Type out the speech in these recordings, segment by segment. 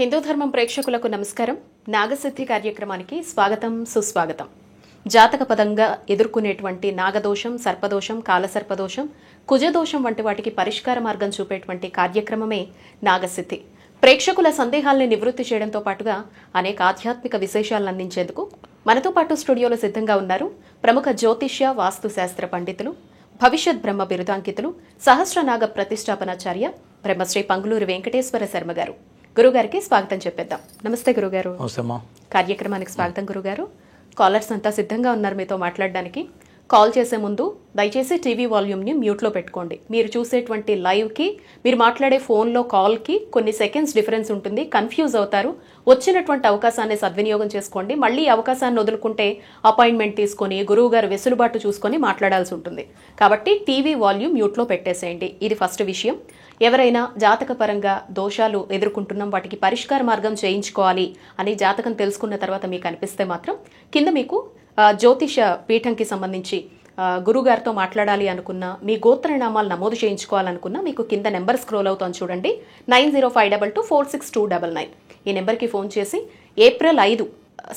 హిందూ ధర్మం ప్రేక్షకులకు నమస్కారం. నాగసిద్ధి కార్యక్రమానికి స్వాగతం, సుస్వాగతం. జాతక పదంగా ఎదుర్కొనేటువంటి నాగదోషం, సర్పదోషం, కాలసర్పదోషం, కుజదోషం వంటి వాటికి పరిష్కార మార్గం చూపేటువంటి కార్యక్రమమే నాగసిద్ధి. ప్రేక్షకుల సందేహాల్ని నివృత్తి చేయడంతో పాటుగా అనేక ఆధ్యాత్మిక విశేషాలను అందించేందుకు మనతో పాటు స్టూడియోలో సిద్ధంగా ఉన్నారు ప్రముఖ జ్యోతిష్య, వాస్తుశాస్త్ర పండితులు, భవిష్యత్ బ్రహ్మ బిరుదాంకితులు, సహస్రనాగ ప్రతిష్టాపనాచార్య బ్రహ్మశ్రీ పంగులూరి వెంకటేశ్వర శర్మ గారు. గురుగారికి స్వాగతం చెప్పేద్దాం. నమస్తే గురుగారు. కార్యక్రమానికి స్వాగతం గురుగారు. కాలర్స్ అంతా సిద్ధంగా ఉన్నారు మీతో మాట్లాడడానికి. కాల్ చేసే ముందు దయచేసి టీవీ వాల్యూమ్ని మ్యూట్లో పెట్టుకోండి. మీరు చూసేటువంటి లైవ్కి, మీరు మాట్లాడే ఫోన్లో కాల్కి కొన్ని సెకండ్స్ డిఫరెన్స్ ఉంటుంది, కన్ఫ్యూజ్ అవుతారు. వచ్చినటువంటి అవకాశాన్ని సద్వినియోగం చేసుకోండి. మళ్ళీ అవకాశాన్ని వదులుకుంటే అపాయింట్మెంట్ తీసుకొని గురువు గారు వెసులుబాటు చూసుకొని మాట్లాడాల్సి ఉంటుంది. కాబట్టి టీవీ వాల్యూమ్ మ్యూట్లో పెట్టేసేయండి. ఇది ఫస్ట్ విషయం. ఎవరైనా జాతకపరంగా దోషాలు ఎదుర్కొంటున్నాం, వాటికి పరిష్కార మార్గం చేయించుకోవాలి అని జాతకం తెలుసుకున్న తర్వాత మీకు అనిపిస్తే మాత్రం కింద మీకు జ్యోతిష పీఠంకి సంబంధించి గురుగారితో మాట్లాడాలి అనుకున్నా, మీ గోత్రనామాలు నమోదు చేయించుకోవాలనుకున్నా మీకు కింద నెంబర్ స్క్రోల్ అవుతాను చూడండి, 9052246299. ఈ నెంబర్కి ఫోన్ చేసి ఏప్రిల్ 5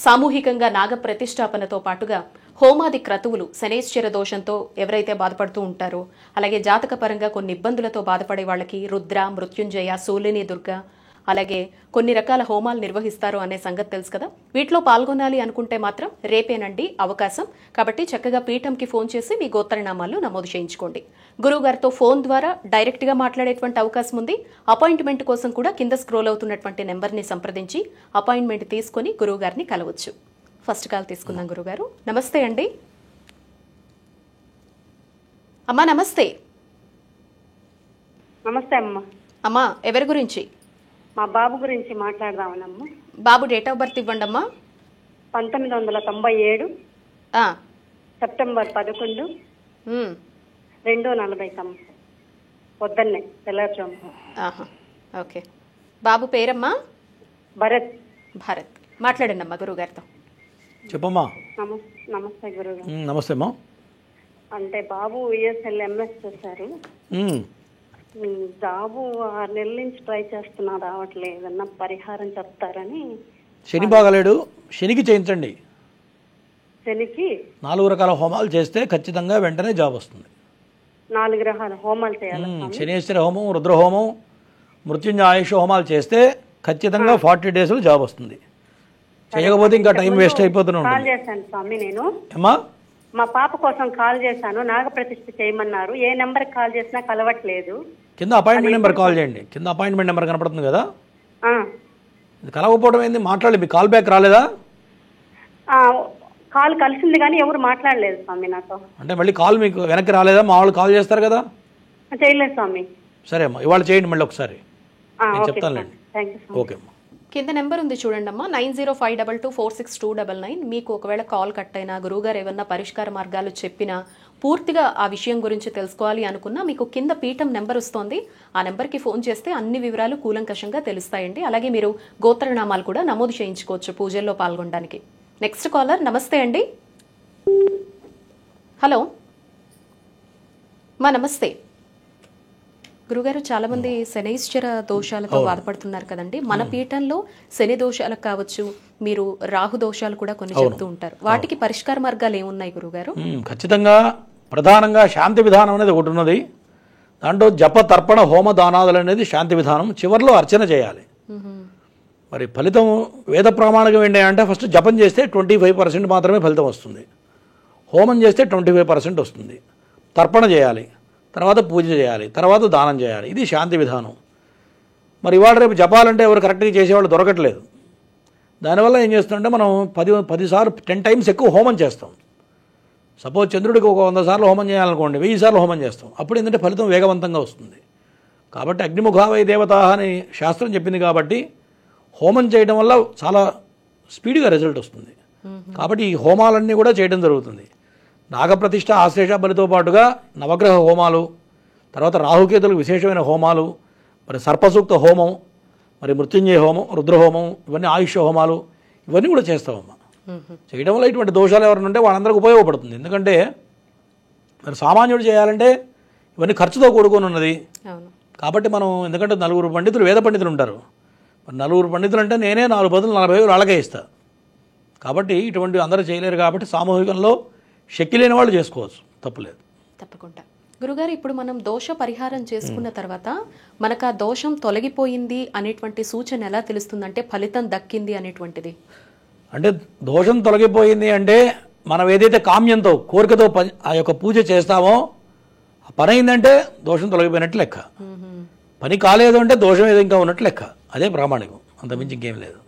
సామూహికంగా నాగ ప్రతిష్టాపనతో పాటుగా హోమాది క్రతువులు, శనేశ్వర దోషంతో ఎవరైతే బాధపడుతూ ఉంటారో, అలాగే జాతకపరంగా కొన్ని ఇబ్బందులతో బాధపడే వాళ్ళకి రుద్ర, మృత్యుంజయ, సూలిని దుర్గ, అలాగే కొన్ని రకాల హోమాలు నిర్వహిస్తారు అనే సంగతి తెలుసు కదా. వీటిలో పాల్గొనాలి అనుకుంటే మాత్రం రేపేనండి అవకాశం. కాబట్టి చక్కగా పీఠంకి ఫోన్ చేసి మీ గోత్రనామాలు నమోదు చేయించుకోండి. గురువు గారితో ఫోన్ ద్వారా డైరెక్ట్గా మాట్లాడేటువంటి అవకాశం ఉంది. అపాయింట్మెంట్ కోసం కూడా కింద స్క్రోల్ అవుతున్నటువంటి నెంబర్ని సంప్రదించి అపాయింట్మెంట్ తీసుకుని గురువు గారిని కలవచ్చు. ఫస్ట్ కాల్ తీసుకుందాం గురుగారు. నమస్తే అండి. అమ్మా నమస్తే. నమస్తే అమ్మా. అమ్మా ఎవరి గురించి? మా బాబు గురించి మాట్లాడదామనమ్మా. బాబు డేట్ ఆఫ్ బర్త్ ఇవ్వండి అమ్మా. 1997 సెప్టెంబర్ 11 2:40 పొద్దున్నే తెల్లారుజాము. ఓకే. బాబు పేరమ్మా? భరత్. భారత్. మాట్లాడండి అమ్మా గురువు గారితో. చెప్పమ్మా. నమస్తే గురువు. నమస్తే అమ్మా. అంటే బాబు ESL MS చేశారు. జాబు 6 నెలల నుంచి ట్రై చేస్తున్నా, రావట్లేదు. ఏదన్నా పరిహారం చెప్తారని. శని బాగలేడు, శనికి చేయించండి. శనికి 4 రకాల హోమాలు చేస్తే ఖచ్చితంగా వెంటనే జాబ్ వస్తుంది. 4 గ్రహాల హోమాలు చేయాలి. శనేశ్వర హోమం, రుద్ర హోమం, మృత్యుంజయ ఆయుష హోమాలు చేస్తే ఖచ్చితంగా 40 డేస్లో జాబ్ వస్తుంది. చేయకపోతే ఇంకా టైం వేస్ట్ అయిపోతూనే కాల్ చేశాను స్వామి నేను. అమ్మా మా పాప కోసం కాల్ చేశాను, నాగప్రతిష్ఠ చేయమన్నారు. ఏ నెంబర్ కాల్ చేసినా కలవట్లేదు. కింద అపాయింట్మెంట్ నెంబర్ కాల్ చేయండి. కింద అపాయింట్మెంట్ నెంబర్ కనపడుతుంది కదా, కలవకపోవడం ఏంది? మాట్లాడి మీ కాల్ బ్యాక్ రాలేదా? కాల్ కలిసింది కానీ ఎవరు మాట్లాడలేదు స్వామి నాతో. అంటే మళ్ళీ కాల్ మీకు వెనక్కి రాలేదా? మా వాళ్ళు కాల్ చేస్తారు కదా. చేయలేదు స్వామి. సరే అమ్మా, ఇవాళ చేయండి మళ్ళీ ఒకసారి, చెప్తానులేండి. ఓకే అమ్మా. కింద నెంబర్ ఉంది చూడండి అమ్మా, 9052246299. మీకు ఒకవేళ కాల్ కట్ అయినా, గురువుగారు ఏమన్నా పరిష్కార మార్గాలు చెప్పినా, పూర్తిగా ఆ విషయం గురించి తెలుసుకోవాలి అనుకున్నా మీకు కింద పీఠం నెంబర్ వస్తోంది. ఆ నెంబర్కి ఫోన్ చేస్తే అన్ని వివరాలు కూలంకషంగా తెలుస్తాయండి. అలాగే మీరు గోత్రనామాలు కూడా నమోదు చేయించుకోవచ్చు పూజల్లో పాల్గొనడానికి. Next caller. నమస్తే అండి. హలో మా నమస్తే. గురుగారు, చాలా మంది శనైశ్వర దోషాలతో బాధపడుతున్నారు కదండి. మన పీఠంలో శని దోషాలకు కావచ్చు, మీరు రాహు దోషాలు కూడా కొన్ని చెప్తూ ఉంటారు. వాటికి పరిష్కార మార్గాలు ఏమున్నాయి గురుగారు? ఖచ్చితంగా ప్రధానంగా శాంతి విధానం అనేది ఒకటి ఉన్నది. దాంట్లో జప, తర్పణ, హోమ, దానాదులు అనేది శాంతి విధానం. చివరిలో అర్చన చేయాలి. మరి ఫలితం వేద ప్రామాణికం ఏంటి అంటే, ఫస్ట్ జపం చేస్తే 25% మాత్రమే ఫలితం వస్తుంది. హోమం చేస్తే 25% వస్తుంది. తర్పణ చేయాలి, తర్వాత పూజ చేయాలి, తర్వాత దానం చేయాలి. ఇది శాంతి విధానం. మరి ఇవాళ రేపు జపాలంటే ఎవరు కరెక్ట్గా చేసేవాళ్ళు దొరకట్లేదు. దానివల్ల ఏం చేస్తుంటే మనం 10 సార్లు 10 టైమ్స్ ఎక్కువ హోమం చేస్తాం. సపోజ్ చంద్రుడికి ఒక 100 సార్లు హోమం చేయాలనుకోండి, 1000 సార్లు హోమం చేస్తాం. అప్పుడు ఏంటంటే ఫలితం వేగవంతంగా వస్తుంది. కాబట్టి అగ్నిముఖావై దేవత అని శాస్త్రం చెప్పింది కాబట్టి హోమం చేయడం వల్ల చాలా స్పీడ్గా రిజల్ట్ వస్తుంది. కాబట్టి ఈ హోమాలన్నీ కూడా చేయడం జరుగుతుంది. నాగప్రతిష్ఠ, ఆశ్లేష బలితో పాటుగా నవగ్రహ హోమాలు, తర్వాత రాహుకేతులకు విశేషమైన హోమాలు, మరి సర్పసూక్త హోమం, మరి మృత్యుంజయ హోమం, రుద్రహోమం, ఇవన్నీ ఆయుష హోమాలు, ఇవన్నీ కూడా చేస్తామమ్మా. చేయడం వల్ల ఇటువంటి దోషాలు ఎవరైనా ఉంటే వాళ్ళందరికీ ఉపయోగపడుతుంది. ఎందుకంటే మరి సామాన్యుడు చేయాలంటే ఇవన్నీ ఖర్చుతో కూడుకొని ఉన్నది. కాబట్టి మనం, ఎందుకంటే 4 పండితులు వేద పండితులు ఉంటారు, నలుగురు పండితులు అంటే నేనే 4 బదులు 40,000 వాళ్ళకే ఇస్తా. కాబట్టి ఇటువంటి అందరూ చేయలేరు కాబట్టి సామూహికంలో శక్తి లేని వాళ్ళు చేసుకోవచ్చు, తప్పులేదు. తప్పకుండా. గురుగారు, ఇప్పుడు మనం దోష పరిహారం చేసుకున్న తర్వాత మనకు ఆ దోషం తొలగిపోయింది అనేటువంటి సూచన ఎలా తెలుస్తుంది, అంటే ఫలితం దక్కింది అనేటువంటిది? అంటే దోషం తొలగిపోయింది అంటే మనం ఏదైతే కామ్యంతో కోరికతో ఆ యొక్క పూజ చేస్తామో ఆ పని అయిందంటే దోషం తొలగిపోయినట్టు లెక్క. పని కాలేదు అంటే దోషం ఏదో ఇంకా ఉన్నట్టు లెక్క. అదే ప్రామాణికం, అంతమించి ఇంకేం లేదు.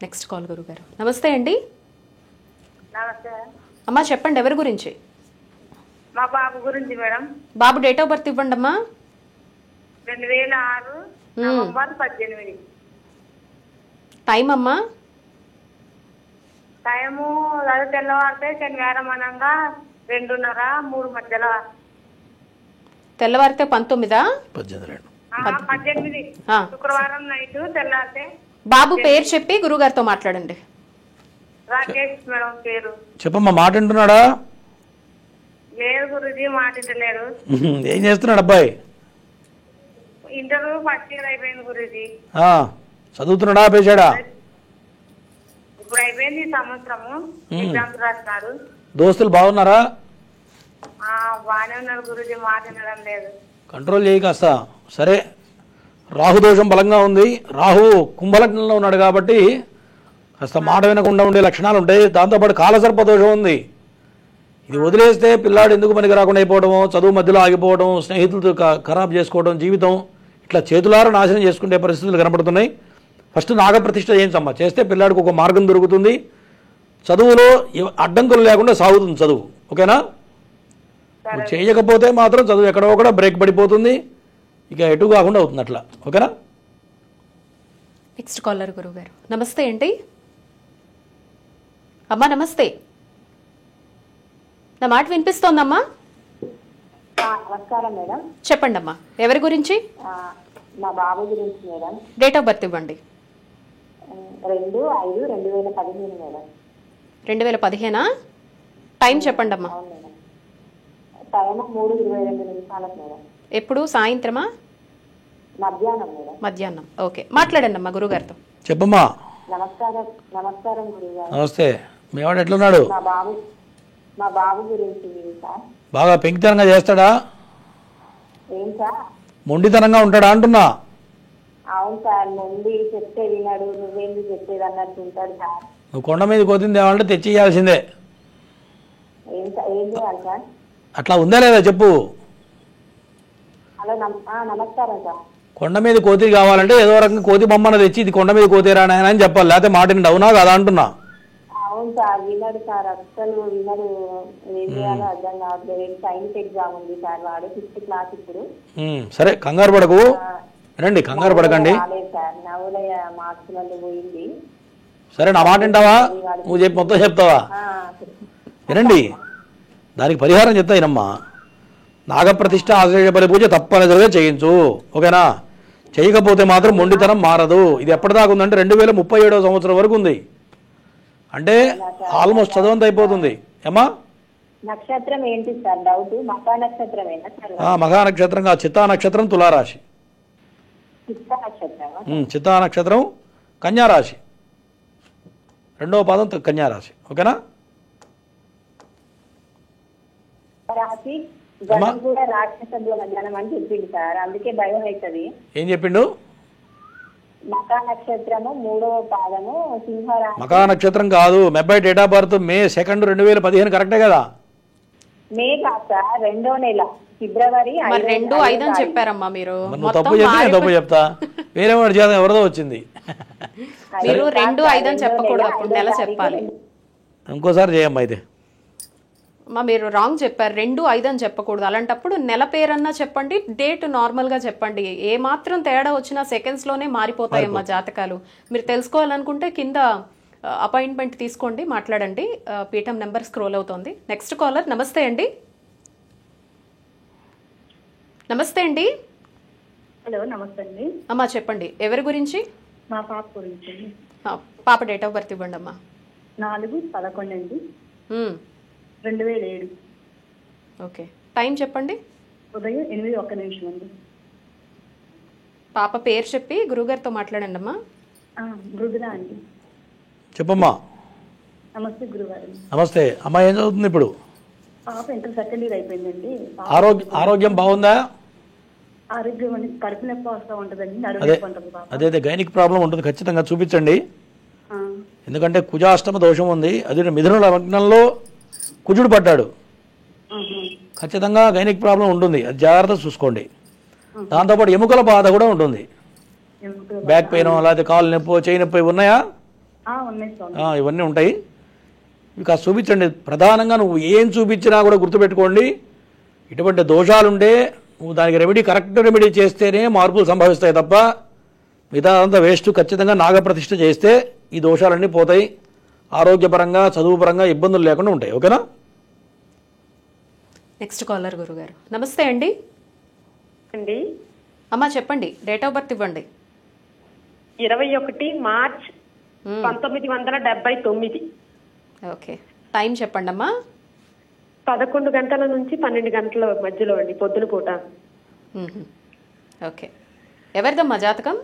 నెక్స్ట్ కాల్ గురుగారు. నమస్తే అండి. నమస్తే అమ్మా చెప్పండి, ఎవరి గురించి? మా బాబు గురించి madam. Babu date of birth ఇవ్వండి అమ్మా. 2006 నవంబర్ 18. టైం అమ్మా? టైము అదే తెల్లవారితే శనివారం అనంగా 2:30 3 మధ్యలో. తెల్లవారితే 19? 18. శుక్రవారం నైట్ తెల్లారితే. బాబు పేరు చెప్పి గురుగారితో మాట్లాడండి. రాకేష్ మేడం పేరు. చెప్పమ్మా, మాట వింటున్నాడా? లేదు గురుజీ, మాటింటలేడు. ఏం చేస్తున్నాడు అబ్బాయి? ఇంటర్ ఫస్ట్ ఇయర్ అయిపోయింది గురుజీ. చదువుతున్నాడా, పేశాడా? ఇప్పుడు అయిపోయింది ఈ సంవత్సరము. ఎగ్జామ్స్ రాస్తారు. దోస్తులు బాగున్నారా? బాగానే ఉన్నారు గురుజీ, మాట వినడం లేదు. కంట్రోల్ చేయి కాస్త. సరే, రాహుదోషం బలంగా ఉంది. రాహు కుంభలగ్నంలో ఉన్నాడు కాబట్టి కాస్త మాట వినకుండా ఉండే లక్షణాలు ఉంటాయి. దాంతోపాటు కాలసర్ప దోషం ఉంది. ఇది వదిలేస్తే పిల్లాడు ఎందుకు పనికి రాకుండా అయిపోవడము, చదువు మధ్యలో ఆగిపోవడం, స్నేహితులతో ఖరాబ్ చేసుకోవడం, జీవితం ఇట్లా చేతులారా నాశనం చేసుకునే పరిస్థితులు కనపడుతున్నాయి. ఫస్ట్ నాగప్రతిష్ఠ చేయించమ్మా. చేస్తే పిల్లాడికి ఒక మార్గం దొరుకుతుంది. చదువులో అడ్డంకులు లేకుండా సాగుతుంది చదువు. ఓకేనా? చేయకపోతే మాత్రం చదువు ఎక్కడో కూడా బ్రేక్ పడిపోతుంది. ఇక ఎటు కాకుండా అవుతుంది అట్లా. ఓకేనా? నెక్స్ట్ కాలర్ గురుగారు. నమస్తే అండి. అమ్మా నమస్తే. నా మాట వినిపిస్తోందమ్మా? నమస్కారం మేడం. చెప్పండి అమ్మా, ఎవరి గురించి? మా బాబు గురించి మేడం. డేట్ ఆఫ్ బర్త్ ఇవ్వండి. 2/5/2015 మేడం. 2015? టైం చెప్పండి అమ్మా. Time 3:22 madam. ఎప్పుడు? సాయంత్రమా మధ్యాహ్నం మేడం? మధ్యాహ్నం. ఓకే, మాట్లాడండి అమ్మా గురుగారితో. చెప్పమ్మా. నమస్కారం. నమస్కారం గురుగారు. నమస్తే. మేవాడు ఎట్లున్నాడు? మా బాబు గురించి సార్. బాగా పెంకితనంగా చేస్తాడా? ఏం సార్? మొండితనంగా ఉంటాడా అంటున్నా. అవును సార్, మొండి చెప్తే విన్నాడు, నువ్వేంది చెప్పేది అన్నట్టు ఉంటాడు సార్. నువ్వు కొండ మీద కోతింది ఏమంటే తెచ్చి ఇవ్వాల్సిందే. ఏం చేయాలి సార్? అట్లా ఉందా లేదా చెప్పు. హలో, నమస్కారం సార్. కొండ మీద కోతి కావాలంటే ఏదో రకంగా కోతి బొమ్మను తెచ్చి ఇది కొండ మీద కోతిరా నాయన అని చెప్పాలి. లేకపోతే మాటిని అవునా కదా అంటున్నా. అవును సార్, విన్నాడు సార్, అస్సలు విన్నాడు. ఏం చేయాలో అర్థం కావట్లేదు. సైన్స్ ఎగ్జామ్ ఉంది సార్, వాడు 5th క్లాస్ ఇప్పుడు. సరే, కంగారు పడకు. రండి, కంగారు పడకండి. రాలేదు సార్, నవోదయ మార్కులలో పోయింది. సరే, నా మాట వింటావా? నువ్వు చెప్పి మొత్తం చెప్తావా? వినండి, దానికి పరిహారం చెప్తా వినమ్మా. నాగప్రతిష్ఠ ఆశ్రయ బలి పూజ తప్పనిసరిగా చేయించు. ఓకేనా? చేయకపోతే మాత్రం మొండితనం మారదు. ఇది ఎప్పటిదాకా ఉందంటే 2037వ సంవత్సరం వరకు ఉంది. అంటే ఆల్మోస్ట్ చదవంత అయిపోతుంది. ఏమా? నక్షత్రం ఏంటి సార్? డౌట్. మఖా నక్షత్రమేనా సార్? మఖా నక్షత్రంగా చిత్తా నక్షత్రం తులారాశి. చిత్తా నక్షత్రం కన్యారాశి, 2వ పాదం కన్యారాశి. ఓకేనా? రాశి గణం కూడా రాక్షస గణం అని చెప్పింది సార్, అందుకే భయం అవుతుంది. ఏం చెప్పిండు? మఖా నక్షత్రము 3వ పాదము సింహరాశి. మఖా నక్షత్రం కాదు, మెబ్బాయి డేట్ ఆఫ్ బర్త్ May 2, 2015 కరెక్టే కదా? మే కాదు సార్, 2వ నెల ఫిబ్రవరి 2/5 అని చెప్పారమ్మా మీరు. నువ్వు తప్పు చెప్తే నేను తప్పు చెప్తా. వేరే వాడి చేత ఎవరిదో వచ్చింది. మీరు 2/5 అని చెప్పకూడదు, అప్పుడు నెల చెప్పాలి. ఇంకోసారి చేయమ్మా. అయితే మీరు రాంగ్ చెప్పారు. 2/5 అని చెప్పకూడదు. అలాంటప్పుడు నెల పేరన్నా చెప్పండి, డేట్ నార్మల్ గా చెప్పండి. ఏ మాత్రం తేడా వచ్చినా సెకండ్స్ లోనే మారిపోతాయమ్మా జాతకాలు. మీరు తెలుసుకోవాలనుకుంటే కింద అపాయింట్మెంట్ తీసుకోండి, మాట్లాడండి. పీఠం నెంబర్ స్క్రోల్ అవుతోంది. Next caller. నమస్తే అండి. నమస్తే అండి. హలో, నమస్తే అండి. అమ్మా చెప్పండి, ఎవరి గురించి? మా పాప గురించి. పాప డేట్ ఆఫ్ బర్త్ ఇవ్వండి అమ్మా. 4/11 అండి, 2007. ఓకే, టైం చెప్పండి. ఉదయం 8:01 అండి. పాప పేరు చెప్పి గురుగారితో మాట్లాడండి అమ్మా. మృదులా అండి. చెప్పమ్మా. నమస్తే గురుగారు. నమస్తే అమ్మా, ఏం చదువుతుంది ఇప్పుడు? పాప ఇంటర్ సెకండ్ ఇయర్ అయిపోయిందండి. ఆరోగ్యం బాగుందా? ఆరోగ్యం అని కడుపు నొప్పి వస్తూ ఉంటుందండి. అదే గైనిక్ ప్రాబ్లం ఉంటుంది, ఖచ్చితంగా చూపించండి. ఎందుకంటే కుజాష్టమ దోషం ఉంది, అది మిథున లగ్నంలో కుజుడు పడ్డాడు, ఖచ్చితంగా గైనిక్ ప్రాబ్లం ఉంటుంది, అది జాగ్రత్త చూసుకోండి. దాంతోపాటు ఎముకల బాధ కూడా ఉంటుంది, బ్యాక్ పెయిన్ లేకపోతే కాలు నొప్పి చేయి నొప్పి ఉన్నాయా? ఇవన్నీ ఉంటాయి. ఇక చూపించండి. ప్రధానంగా నువ్వు ఏం చూపించినా కూడా గుర్తుపెట్టుకోండి, ఇటువంటి దోషాలుంటే నువ్వు దానికి రెమెడీ కరెక్ట్ రెమెడీ చేస్తేనే మార్పులు సంభవిస్తాయి తప్ప మిగతా అంతా వేస్ట్. ఖచ్చితంగా నాగప్రతిష్ఠ చేస్తే ఈ దోషాలన్నీ పోతాయి, ఆరోగ్యపరంగా చదువుపరంగా ఇబ్బందులు లేకుండా ఉంటాయి. ఓకేనా? నెక్స్ట్ కాలర్ గురుగారు. నమస్తే అండి. అండి అమ్మా చెప్పండి, డేట్ ఆఫ్ బర్త్ ఇవ్వండి. 21 మార్చ్ 1979. ఓకే, టైం చెప్పండి అమ్మా. 11 గంటల నుంచి 12 గంటల మధ్యలో అండి, పొద్దున పూట. ఓకే, ఎవరిదమ్మా జాతకం?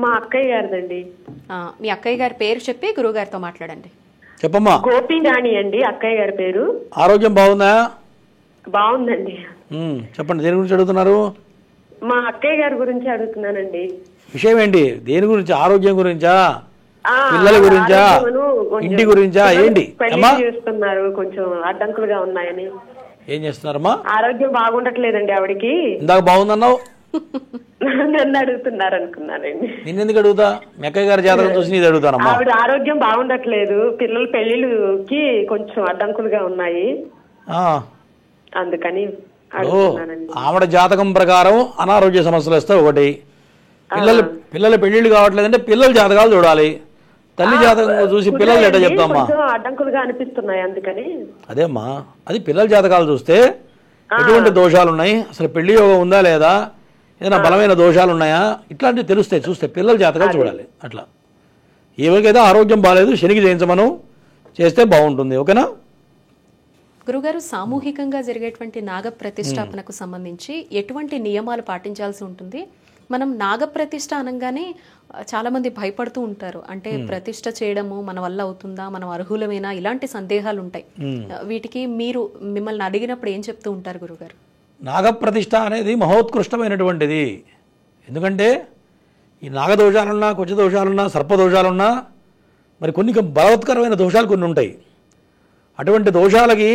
మా అక్కయ్య గారిదండి. మీ అక్కయ్య గారి పేరు చెప్పి గురువుగారితో మాట్లాడండి. చెప్పమ్మా. గోపి రాణి అండి అక్కయ్య గారి పేరు. ఆరోగ్యం బాగుందా? బాగుందండి. చెప్పండి, దేని గురించి అడుగుతున్నారు? మా అక్కయ్య గారి గురించి అడుగుతున్నానండి. విషయం ఏంటి? దేని గురించి? ఆరోగ్యం గురించా, పిల్లల గురించా, ఇంటి గురించా, ఏంటి? చేస్తున్నారు, కొంచెం అడ్డంకులుగా ఉన్నాయని. ఏం చేస్తున్నారమ్మా? ఆరోగ్యం బాగుండట్లేదండి ఆవిడకి. ఇందాక బాగుందన్నావు, నన్ను అడుగుతున్నారు అనుకున్నానండి. నిన్నెందుకు అడుగుతా? మీ అక్కయ్య గారి జాతకం చూసి నీది అడుగుతానమ్మా. ఆవిడ ఆరోగ్యం బాగుండట్లేదు, పిల్లల పెళ్లిళ్ళకి కొంచెం అడ్డంకులుగా ఉన్నాయి, అందుకని ఆవిడ జాతకం ప్రకారం అనారోగ్య సమస్యలు వస్తాయి. ఒకటి, పిల్లల పెళ్లిళ్ళు కావట్లేదంటే పిల్లల జాతకాలు చూడాలి. తల్లి జాతకం చూసి పిల్లలు ఎట్లా చెప్తామా? అడ్డంకులుగా అనిపిస్తున్నాయి, అందుకని. అదేమ్మా, అది పిల్లల జాతకాలు చూస్తే ఎటువంటి దోషాలు ఉన్నాయి, అసలు పెళ్లి యోగం ఉందా లేదా, ఏదైనా బలమైన దోషాలు ఉన్నాయా, ఇట్లాంటివి తెలుస్తాయి. చూస్తే పిల్లల జాతకాలు చూడాలి. అట్లా ఎవరికైతే ఆరోగ్యం బాగాలేదు శనికి చేయించమను, చేస్తే బాగుంటుంది. ఓకేనా? గురుగారు, సామూహికంగా జరిగేటువంటి నాగ ప్రతిష్టాపనకు సంబంధించి ఎటువంటి నియమాలు పాటించాల్సి ఉంటుంది? మనం నాగప్రతిష్ఠ అనగానే చాలా మంది భయపడుతూ ఉంటారు, అంటే ప్రతిష్ఠ చేయడము మన వల్ల అవుతుందా, మనం అర్హులమేనా, ఇలాంటి సందేహాలు ఉంటాయి. వీటికి మీరు మిమ్మల్ని అడిగినప్పుడు ఏం చెప్తూ ఉంటారు గురుగారు? నాగప్రతిష్ఠ అనేది మహోత్కృష్టమైనటువంటిది. ఎందుకంటే ఈ నాగదోషాలున్నా, కుజదోషాలున్నా, సర్పదోషాలున్నా, మరి కొన్ని బలవత్కరమైన దోషాలు కొన్ని ఉంటాయి. అటువంటి దోషాలకి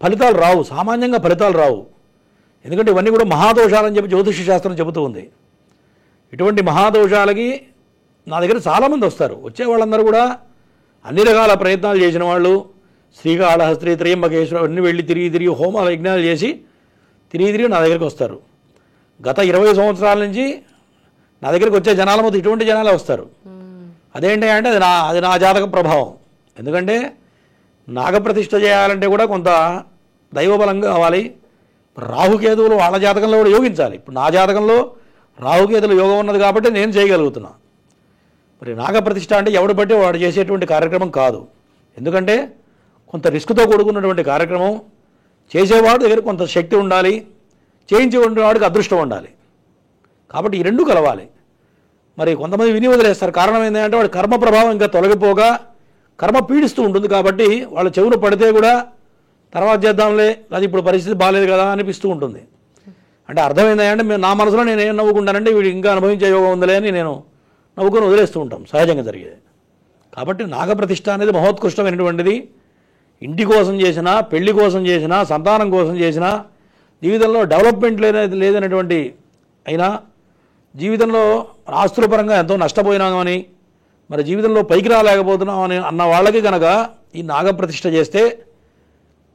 ఫలితాలు రావు, సామాన్యంగా ఫలితాలు రావు. ఎందుకంటే ఇవన్నీ కూడా మహాదోషాలని చెప్పి జ్యోతిష శాస్త్రం చెబుతూ ఉంది. ఇటువంటి మహాదోషాలకి నా దగ్గర చాలామంది వస్తారు. వచ్చే వాళ్ళందరూ కూడా అన్ని రకాల ప్రయత్నాలు చేసిన వాళ్ళు, శ్రీకాళహస్తి, త్రయంబకేశ్వరం అన్ని వెళ్ళి తిరిగి హోమాల యజ్ఞాలు చేసి తిరిగి నా దగ్గరికి వస్తారు. గత 20 సంవత్సరాల నుంచి నా దగ్గరికి వచ్చే జనాల మొత్తం ఇటువంటి జనాలే వస్తారు. అదేంటి అంటే అది నా జాతక ప్రభావం. ఎందుకంటే నాగప్రతిష్ఠ చేయాలంటే కూడా కొంత దైవబలం కావాలి. రాహుకేతువులు వాళ్ళ జాతకంలో కూడా యోగించాలి. ఇప్పుడు నా జాతకంలో రాహుకేతులు యోగం ఉన్నది కాబట్టి నేను చేయగలుగుతున్నా. మరి నాగప్రతిష్ఠ అంటే ఎవడు బట్టి వాడు చేసేటువంటి కార్యక్రమం కాదు. ఎందుకంటే కొంత రిస్క్తో కూడుకున్నటువంటి కార్యక్రమం. చేసేవాడు దగ్గర కొంత శక్తి ఉండాలి, చేయించేవాడికి అదృష్టం ఉండాలి. కాబట్టి ఈ రెండు కలవాలి. మరి కొంతమంది విని వదిలేస్తారు. కారణం ఏంటంటే వాడి కర్మ ప్రభావం ఇంకా తొలగిపోగా కర్మ పీడిస్తూ ఉంటుంది. కాబట్టి వాళ్ళ చెవును పడితే కూడా తర్వాత చేద్దాంలే, అది ఇప్పుడు పరిస్థితి బాగాలేదు కదా అనిపిస్తూ ఉంటుంది. అంటే అర్థమైందంటే నా మనసులో నేను ఏం నవ్వుకుంటానంటే వీడు ఇంకా అనుభవించే యోగం ఉందిలే అని నేను నవ్వుకొని వదిలేస్తూ ఉంటాం, సహజంగా జరిగేది. కాబట్టి నాగప్రతిష్ఠ అనేది మహోత్కృష్టమైనటువంటిది. ఇంటి కోసం చేసినా, పెళ్లి కోసం చేసినా, సంతానం కోసం చేసినా, జీవితంలో డెవలప్మెంట్ లేదనేటువంటి అయినా, జీవితంలో ఆస్తుల పరంగా ఎంతో నష్టపోయినామని, మరి జీవితంలో పైకి రాలేకపోతున్నామని అన్న వాళ్ళకి కనుక ఈ నాగప్రతిష్ఠ చేస్తే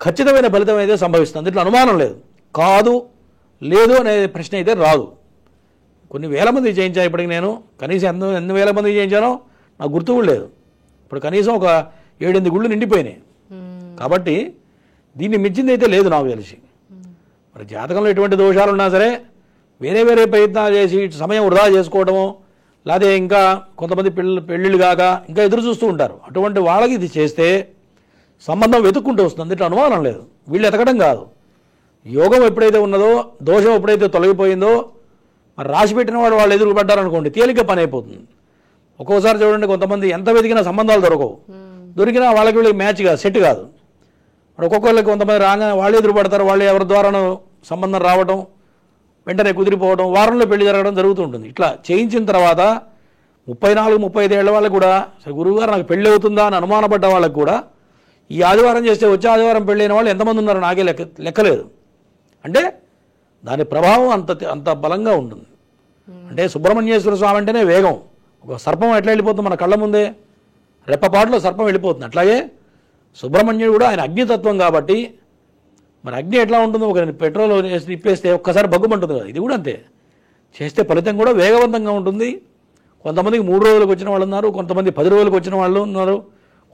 ఖచ్చితమైన ఫలితం అయితే సంభవిస్తుంది. ఇట్లా అనుమానం లేదు. కాదు లేదు అనే ప్రశ్న అయితే రాదు. కొన్ని వేల మంది చేయించాను ఇప్పటికి నేను. కనీసం ఎన్ని వేల మంది చేయించానో నాకు గుర్తు కూడా లేదు. ఇప్పుడు కనీసం ఒక 7-8 గుళ్ళు నిండిపోయినాయి. కాబట్టి దీన్ని మించింది అయితే లేదు నాకు తెలిసి. మరి జాతకంలో ఎటువంటి దోషాలు ఉన్నా సరే వేరే ప్రయత్నాలు చేసి సమయం వృధా చేసుకోవడము, లేకపోతే ఇంకా కొంతమంది పెళ్ళిళ్ళు కాక ఇంకా ఎదురు చూస్తూ ఉంటారు. అటువంటి వాళ్ళకి ఇది చేస్తే సంబంధం వెతుక్కుంటూ వస్తుంది. ఇట్లా అనుమానం లేదు. వీళ్ళు ఎతకడం కాదు. యోగం ఎప్పుడైతే ఉన్నదో, దోషం ఎప్పుడైతే తొలగిపోయిందో మరి రాసి పెట్టిన వాడు వాళ్ళు ఎదురు పడ్డారనుకోండి తేలిక పని అయిపోతుంది. ఒక్కోసారి చూడండి కొంతమంది ఎంత వెతికినా సంబంధాలు దొరకవు, దొరికినా వాళ్ళకి వీళ్ళకి మ్యాచ్ కాదు, సెట్ కాదు. మరి ఒక్కొక్కరికి కొంతమంది రాగానే వాళ్ళు ఎదురు పడతారు, వాళ్ళు ఎవరి ద్వారానో సంబంధం రావడం, వెంటనే కుదిరిపోవడం, వారంలో పెళ్లి జరగడం జరుగుతుంటుంది. ఇట్లా చేయించిన తర్వాత 34-35 ఏళ్ల వాళ్ళకి కూడా గురువుగారు నాకు పెళ్ళి అవుతుందా అని అనుమానపడ్డ వాళ్ళకి కూడా ఈ ఆదివారం చేస్తే వచ్చే ఆదివారం పెళ్ళైన వాళ్ళు ఎంతమంది ఉన్నారో నాకే లెక్కలేదు. అంటే దాని ప్రభావం అంత బలంగా ఉంటుంది. అంటే సుబ్రహ్మణ్యేశ్వర స్వామి అంటేనే వేగం. ఒక సర్పం ఎట్లా వెళ్ళిపోతుంది మన కళ్ళ ముందే, రెప్పపాటులో సర్పం వెళ్ళిపోతుంది. అట్లాగే సుబ్రహ్మణ్యుడు కూడా ఆయన అగ్నితత్వం కాబట్టి మరి అగ్ని ఎట్లా ఉంటుందో ఒక పెట్రోల్ ఇప్పేస్తే ఒక్కసారి బగ్గుమంటుంది కదా, ఇది కూడా అంతే. చేస్తే ఫలితం కూడా వేగవంతంగా ఉంటుంది. కొంతమందికి 3 రోజులకు వచ్చిన వాళ్ళు ఉన్నారు, కొంతమంది 10 రోజులకు వచ్చిన వాళ్ళు ఉన్నారు,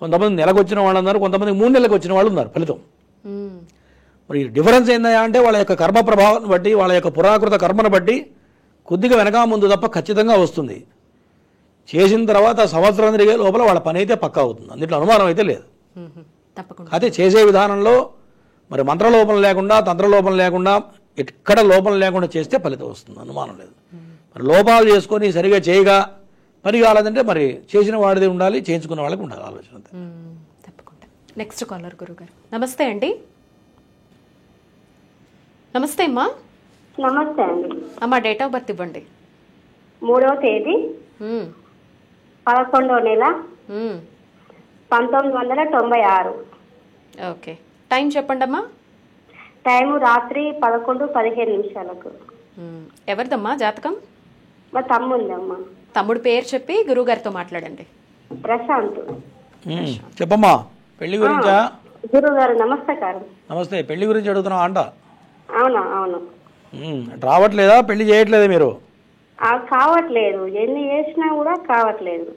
కొంతమంది నెలకు వచ్చిన వాళ్ళు ఉన్నారు, కొంతమంది 3 నెలలకు వచ్చిన వాళ్ళు ఉన్నారు ఫలితం. మరి డిఫరెన్స్ ఏందయ్యా అంటే వాళ్ళ యొక్క కర్మ ప్రభావాన్ని బట్టి, వాళ్ళ యొక్క పురాకృత కర్మను బట్టి కొద్దిగా వెనక ముందు తప్ప ఖచ్చితంగా వస్తుంది. చేసిన తర్వాత సంవత్సరం తిరిగే లోపల వాళ్ళ పని అయితే పక్కా అవుతుంది, అందులో అనుమానం అయితే లేదు. అయితే చేసే విధానంలో మరి మంత్రలోపం లేకుండా, తంత్రలోపం లేకుండా, ఎక్కడ లోపం లేకుండా చేస్తే ఫలితం వస్తుంది, అనుమానం లేదు. మరి లోపాలు చేసుకొని సరిగా చేయగా పని కాలేదంటే మరి చేసిన వాడిది ఉండాలి, చేయించుకున్న వాళ్ళకి ఉండాలి ఆలోచన. తప్పకుండా. నెక్స్ట్ కాలర్ గురుగారు. నమస్తే అండి. నమస్తే అమ్మా. నమస్తే అండి. అమ్మా డేట్ ఆఫ్ బర్త్ ఇవ్వండి. 3వ తేదీ 11వ నెల 1996. ఓకే. టైం చెప్పండి అమ్మా. టైము రాత్రి 11:15 ఎవరిదమ్మా జాతకం? మా తమ్ముందమ్మా. తమ్ముడు పేరు చెప్పి గురువుగారితో మాట్లాడండి. ప్రశాంత్. చెప్పమ్మా. పెళ్లి గురించా? గురుగారు నమస్కారం. నమస్తే. పెళ్లి గురించి అడుగుతున్నావా అంట? అవునా? అవును. రావట్లేదా? పెళ్లి చేయట్లేదా మీరు? కావట్లేదు, ఎన్ని చేసినా కూడా కావట్లేదు.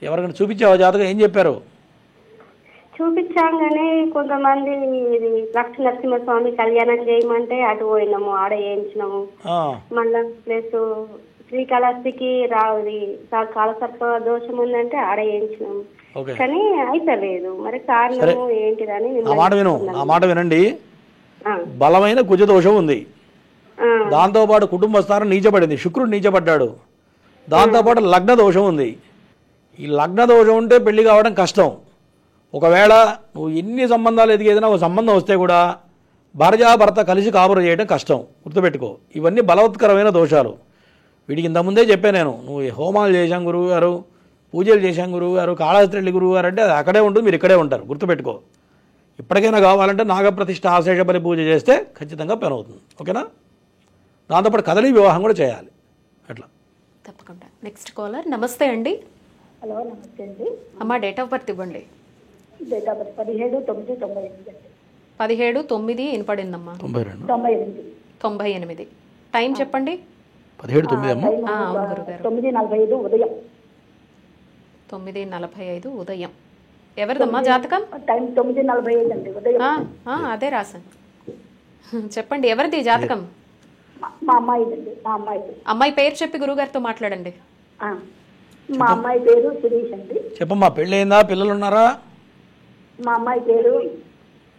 ఎవరికైనా చూపించావా జాతకం? ఏం చెప్పారు? చూపించాగానే కొంతమంది ఇది లక్ష్మీ నరసింహస్వామి కళ్యాణం చేయమంటే అటు పోయినాము, ఆడ చేయించినాము. మళ్ళా ప్లస్ శ్రీకాళహస్తికి రావి కాలసర్ప దోషం ఉందంటే ఆడ చేయించినాము, కానీ అయితలేదు. మరి కారణము ఏంటిదని. ఆ మాట వినండి. బలమైన కుజదోషం ఉంది, దాంతోపాటు కుటుంబ స్థానం నీచబడింది, శుక్రుడు నీచబడ్డాడు, దాంతోపాటు లగ్న దోషం ఉంది. ఈ లగ్న దోషం ఉంటే పెళ్లి కావడం కష్టం. ఒకవేళ నువ్వు ఎన్ని సంబంధాలు ఎదిగేదైనా ఒక సంబంధం వస్తే కూడా భార్యాభర్త కలిసి కాపురం చేయడం కష్టం, గుర్తుపెట్టుకో. ఇవన్నీ బలవత్కరమైన దోషాలు. వీడికి ఇంతకుముందే చెప్పాను నేను, నువ్వు హోమాలు చేశాం గురువు గారు, పూజలు చేశాం గురువు గారు, కాళహస్తి గురువు గారు అంటే అది అక్కడే ఉంటుంది, మీరు ఇక్కడే ఉంటారు, గుర్తుపెట్టుకో. ఇప్పటికైనా కావాలంటే నాగప్రతిష్ఠ ఆశేషపరి పూజ చేస్తే ఖచ్చితంగా పని అవుతుంది, ఓకేనా? దాంతోపాటు కదలి వివాహం కూడా చేయాలి, అట్లా. తప్పకుండా. Next caller. నమస్తే అండి. హలో, నమస్తే అండి. అమ్మా డేట్ ఆఫ్ బర్త్ ఇవ్వండి. Date of birth 17/9/98. 17/9 వినపడిందమ్మా. 98. టైం చెప్పండి. 17/9 అవును గురుగారు. 9:45 ఉదయం. 9:45 ఉదయం. ఎవరిదమ్మా జాతకం? టైం 9:45 అండి ఉదయం. అదే రాశాను. చెప్పండి ఎవరిది జాతకం? మా అమ్మాయిదండి. మా అమ్మాయి. అమ్మాయి పేరు చెప్పి గురుగారితో మాట్లాడండి. మా అమ్మాయి పేరు శిరీష్ అండి. చెప్పమ్మా. పెళ్ళయిందా? పిల్లలు ఉన్నారా? మా అమ్మాయి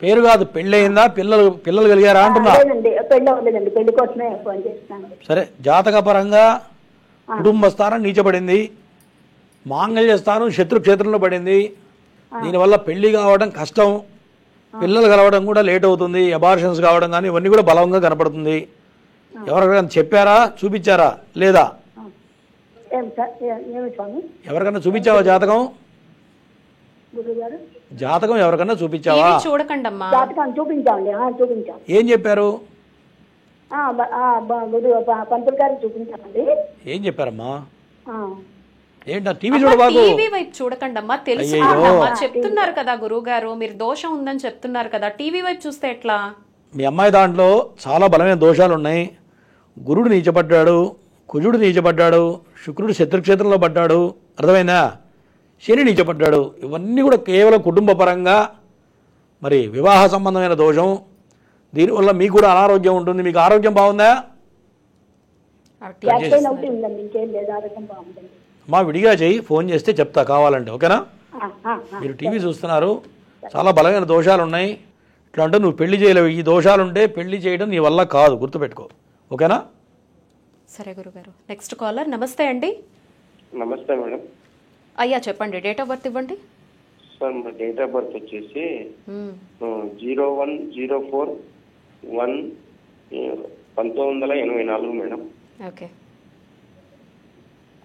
పేరు కాదు, పెళ్ళయిందా? పిల్లలు కలిగారా అంటున్నా. పెళ్ళి అవ్వలేదండి, పెళ్లి కోసమే ఫోన్ చేస్తున్నాను. సరే, జాతకపరంగా కుటుంబ స్థానం నీచబడింది, మాంగళ్య స్థానం శత్రుక్షేత్రంలో పడింది. దీనివల్ల పెళ్లి కావడం కష్టం, పిల్లలు కలవడం కూడా లేట్ అవుతుంది, అబార్షన్స్ కావడం కానీ ఇవన్నీ కూడా బలంగా కనపడుతుంది. ఎవరికైనా చెప్పారా? చూపించారా లేదా? ఎవరికైనా చూపించావా జాతకం? జాతకం ఎవరికన్నా చూపించావా? చూడకండి అమ్మా. జాతకం చూపించాండి. చూపించాం. ఏం చెప్పారు? పంతులు గారు చూపించామండి. ఏం చెప్పారమ్మా? ఏంటా టీవీ చూడబాకు. టీవీ వైపు చూడకండి అమ్మా, తెలుసుకోండి. చెప్తున్నారు కదా గురువు గారు, మీరు దోషం ఉందని చెప్తున్నారు కదా, టీవీ వైపు చూస్తే ఎట్లా? మీ అమ్మాయి దాంట్లో చాలా బలమైన దోషాలు ఉన్నాయి. గురుడు నీచపడ్డాడు, కుజుడు నీచపడ్డాడు, శుక్రుడు శత్రుక్షేత్రంలో పడ్డాడు, అర్థమైందా? శని నీచపడ్డాడు. ఇవన్నీ కూడా కేవలం కుటుంబ పరంగా మరి వివాహ సంబంధమైన దోషం. దీనివల్ల మీకు కూడా అనారోగ్యం ఉంటుంది. మీకు ఆరోగ్యం బాగుందా? మా విడిగా చెయ్యి, ఫోన్ చేస్తే చెప్తా కావాలంటే, ఓకేనా? మీరు టీవీ చూస్తున్నారు, చాలా బలమైన దోషాలు ఉన్నాయి. ఇట్లా అంటే నువ్వు పెళ్లి చేయలేవు. ఈ దోషాలుంటే పెళ్లి చేయడం నీ వల్ల కాదు, గుర్తుపెట్టుకో, ఓకేనా? సరే గురుగారు. Next caller. నమస్తే అండి. నమస్తే మేడం. అయ్యా చెప్పండి, డేట్ ఆఫ్ బర్త్ ఇవ్వండి. సార్ మా డేట్ ఆఫ్ బర్త్ వచ్చేసి 0104/1/1984 మేడం. ఓకే.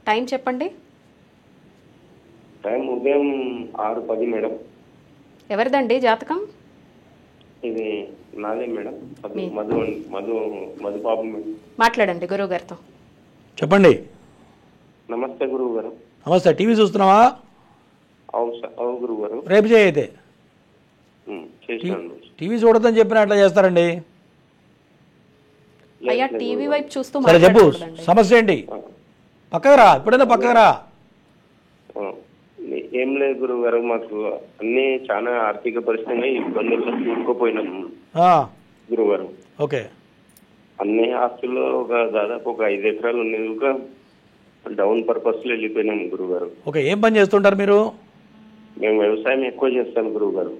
టైం చెప్పండి. టైం ఉదయం 6:10 మేడం. ఎవరిదండి జాతకం? ఇది నాదే మేడం. మధు బాబు మేడం. మాట్లాడండి గురువు గారితో. చెప్పండి. నమస్తే గురువు గారు. నమస్తే. టీవీ చూస్తున్నావా? అవును సార్. అవును గురువు గారు. రేపు చేయి అయితే. చేసాను. టీవీ చూడదని చెప్పిన అట్లా చేస్తారండి. అయ్యా టీవీ వైపు చూస్తూ సరే చెప్పు, మాట్లాడకూడదండి. సమస్య ఏంటి? పక్కరా, ఇప్పుడైనా పక్కరా. ఏం లేదు గురువు గారు, మాకు అన్ని చాలా ఆర్థిక పరిస్థితి ఇబ్బందుల్లో కూరుకుపోయినాము గురువు గారు. ఓకే. అన్ని ఆస్తుల్లో దాదాపు ఒక 5 ఎకరాలు ఉన్నది, ఒక డౌన్ పర్పస్ లో వెళ్ళిపోయినాము గురువు గారు. ఓకే. ఏం పని చేస్తుంటారు మీరు? మేము వ్యవసాయం ఎక్కువ చేస్తాం గురువు గారు.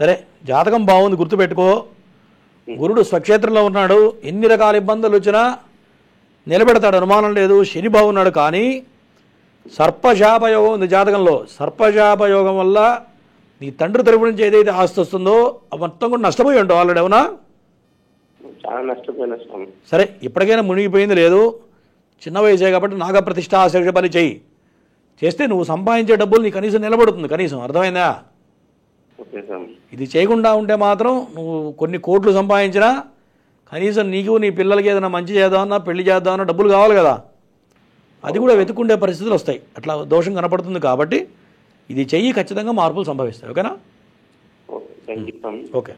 సరే, జాతకం బాగుంది, గుర్తుపెట్టుకో. గురుడు స్వక్షేత్రంలో ఉన్నాడు. ఎన్ని రకాల ఇబ్బందులు వచ్చినా నిలబెడతాడు, అనుమానం లేదు. శని బాగున్నాడు, కానీ సర్పశాపయోగం ఉంది జాతకంలో. సర్పశాపయోగం వల్ల నీ తండ్రి తరపు నుంచి ఏదైతే ఆస్తి వస్తుందో మొత్తం కూడా నష్టపోయి ఉంటావు ఆల్రెడీ. అవునా? చాలా నష్టపోయినా స్వామి. సరే, ఇప్పటికైనా మునిగిపోయింది లేదు. చిన్న వయసే కాబట్టి నాగప్రతిష్ఠ ఆశీర్ష బలి చెయ్యి. చేస్తే నువ్వు సంపాదించే డబ్బులు నీ కనీసం నిలబడుతుంది. కనీసం అర్థమైందా? ఓకే స్వామి. ఇది చేయకుండా ఉంటే మాత్రం నువ్వు కొన్ని కోట్లు సంపాదించినా కనీసం నీకు నీ పిల్లలకి ఏదైనా మంచి చేద్దామన్నా, పెళ్లి చేద్దామన్నా డబ్బులు కావాలి కదా. అది కూడా వెతుక్కుండే పరిస్థితులు వస్తాయి. అట్లా దోషం కనపడుతుంది కాబట్టి ఇది చెయ్యి, ఖచ్చితంగా మార్పులు సంభవిస్తాయి. ఓకేనా? ఓకే.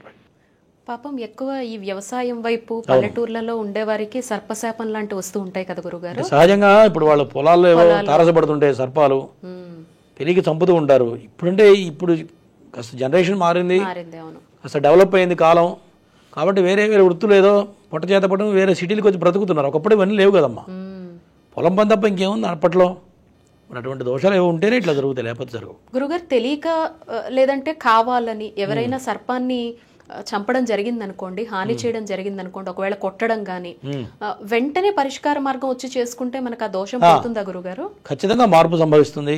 పాపం ఎక్కువ ఈ వ్యవసాయం వైపు పల్లెటూర్లలో ఉండేవారికి సర్పశాపం లాంటివి వస్తూ ఉంటాయి కదా గురుగారు. సహజంగా ఇప్పుడు వాళ్ళ పొలాల్లో తారసపడుతుంటాయి సర్పాలు, తెలియక చంపుతూ ఉంటారు. ఇప్పుడు కాస్త జనరేషన్ మారింది, కాస్త డెవలప్ అయింది కాలం. కాబట్టి వేరే వృత్తులు ఏదో పొట్ట చేత పడడం, వేరే సిటీలకు వచ్చి బ్రతుకుతున్నారు. ఒకప్పుడు ఇవన్నీ లేవు కదమ్మా. పొలం పని తప్ప ఇంకేముంది అప్పట్లో. మరి అటువంటి దోషాలు ఏవో ఉంటేనే ఇట్లా జరుగుతాయి, లేకపోతే జరగవు. గురుగారు, తెలియక లేదంటే కావాలని ఎవరైనా సర్పాన్ని చంపడం జరిగింది అనుకోండి, హాని చేయడం జరిగింది అనుకోండి, ఒకవేళ కొట్టడం గానీ, వెంటనే పరిష్కార మార్గం వచ్చి చేసుకుంటే మనకు ఆ దోషం పోతుందా గురుగారు? ఖచ్చితంగా మార్పు సంభవిస్తుంది.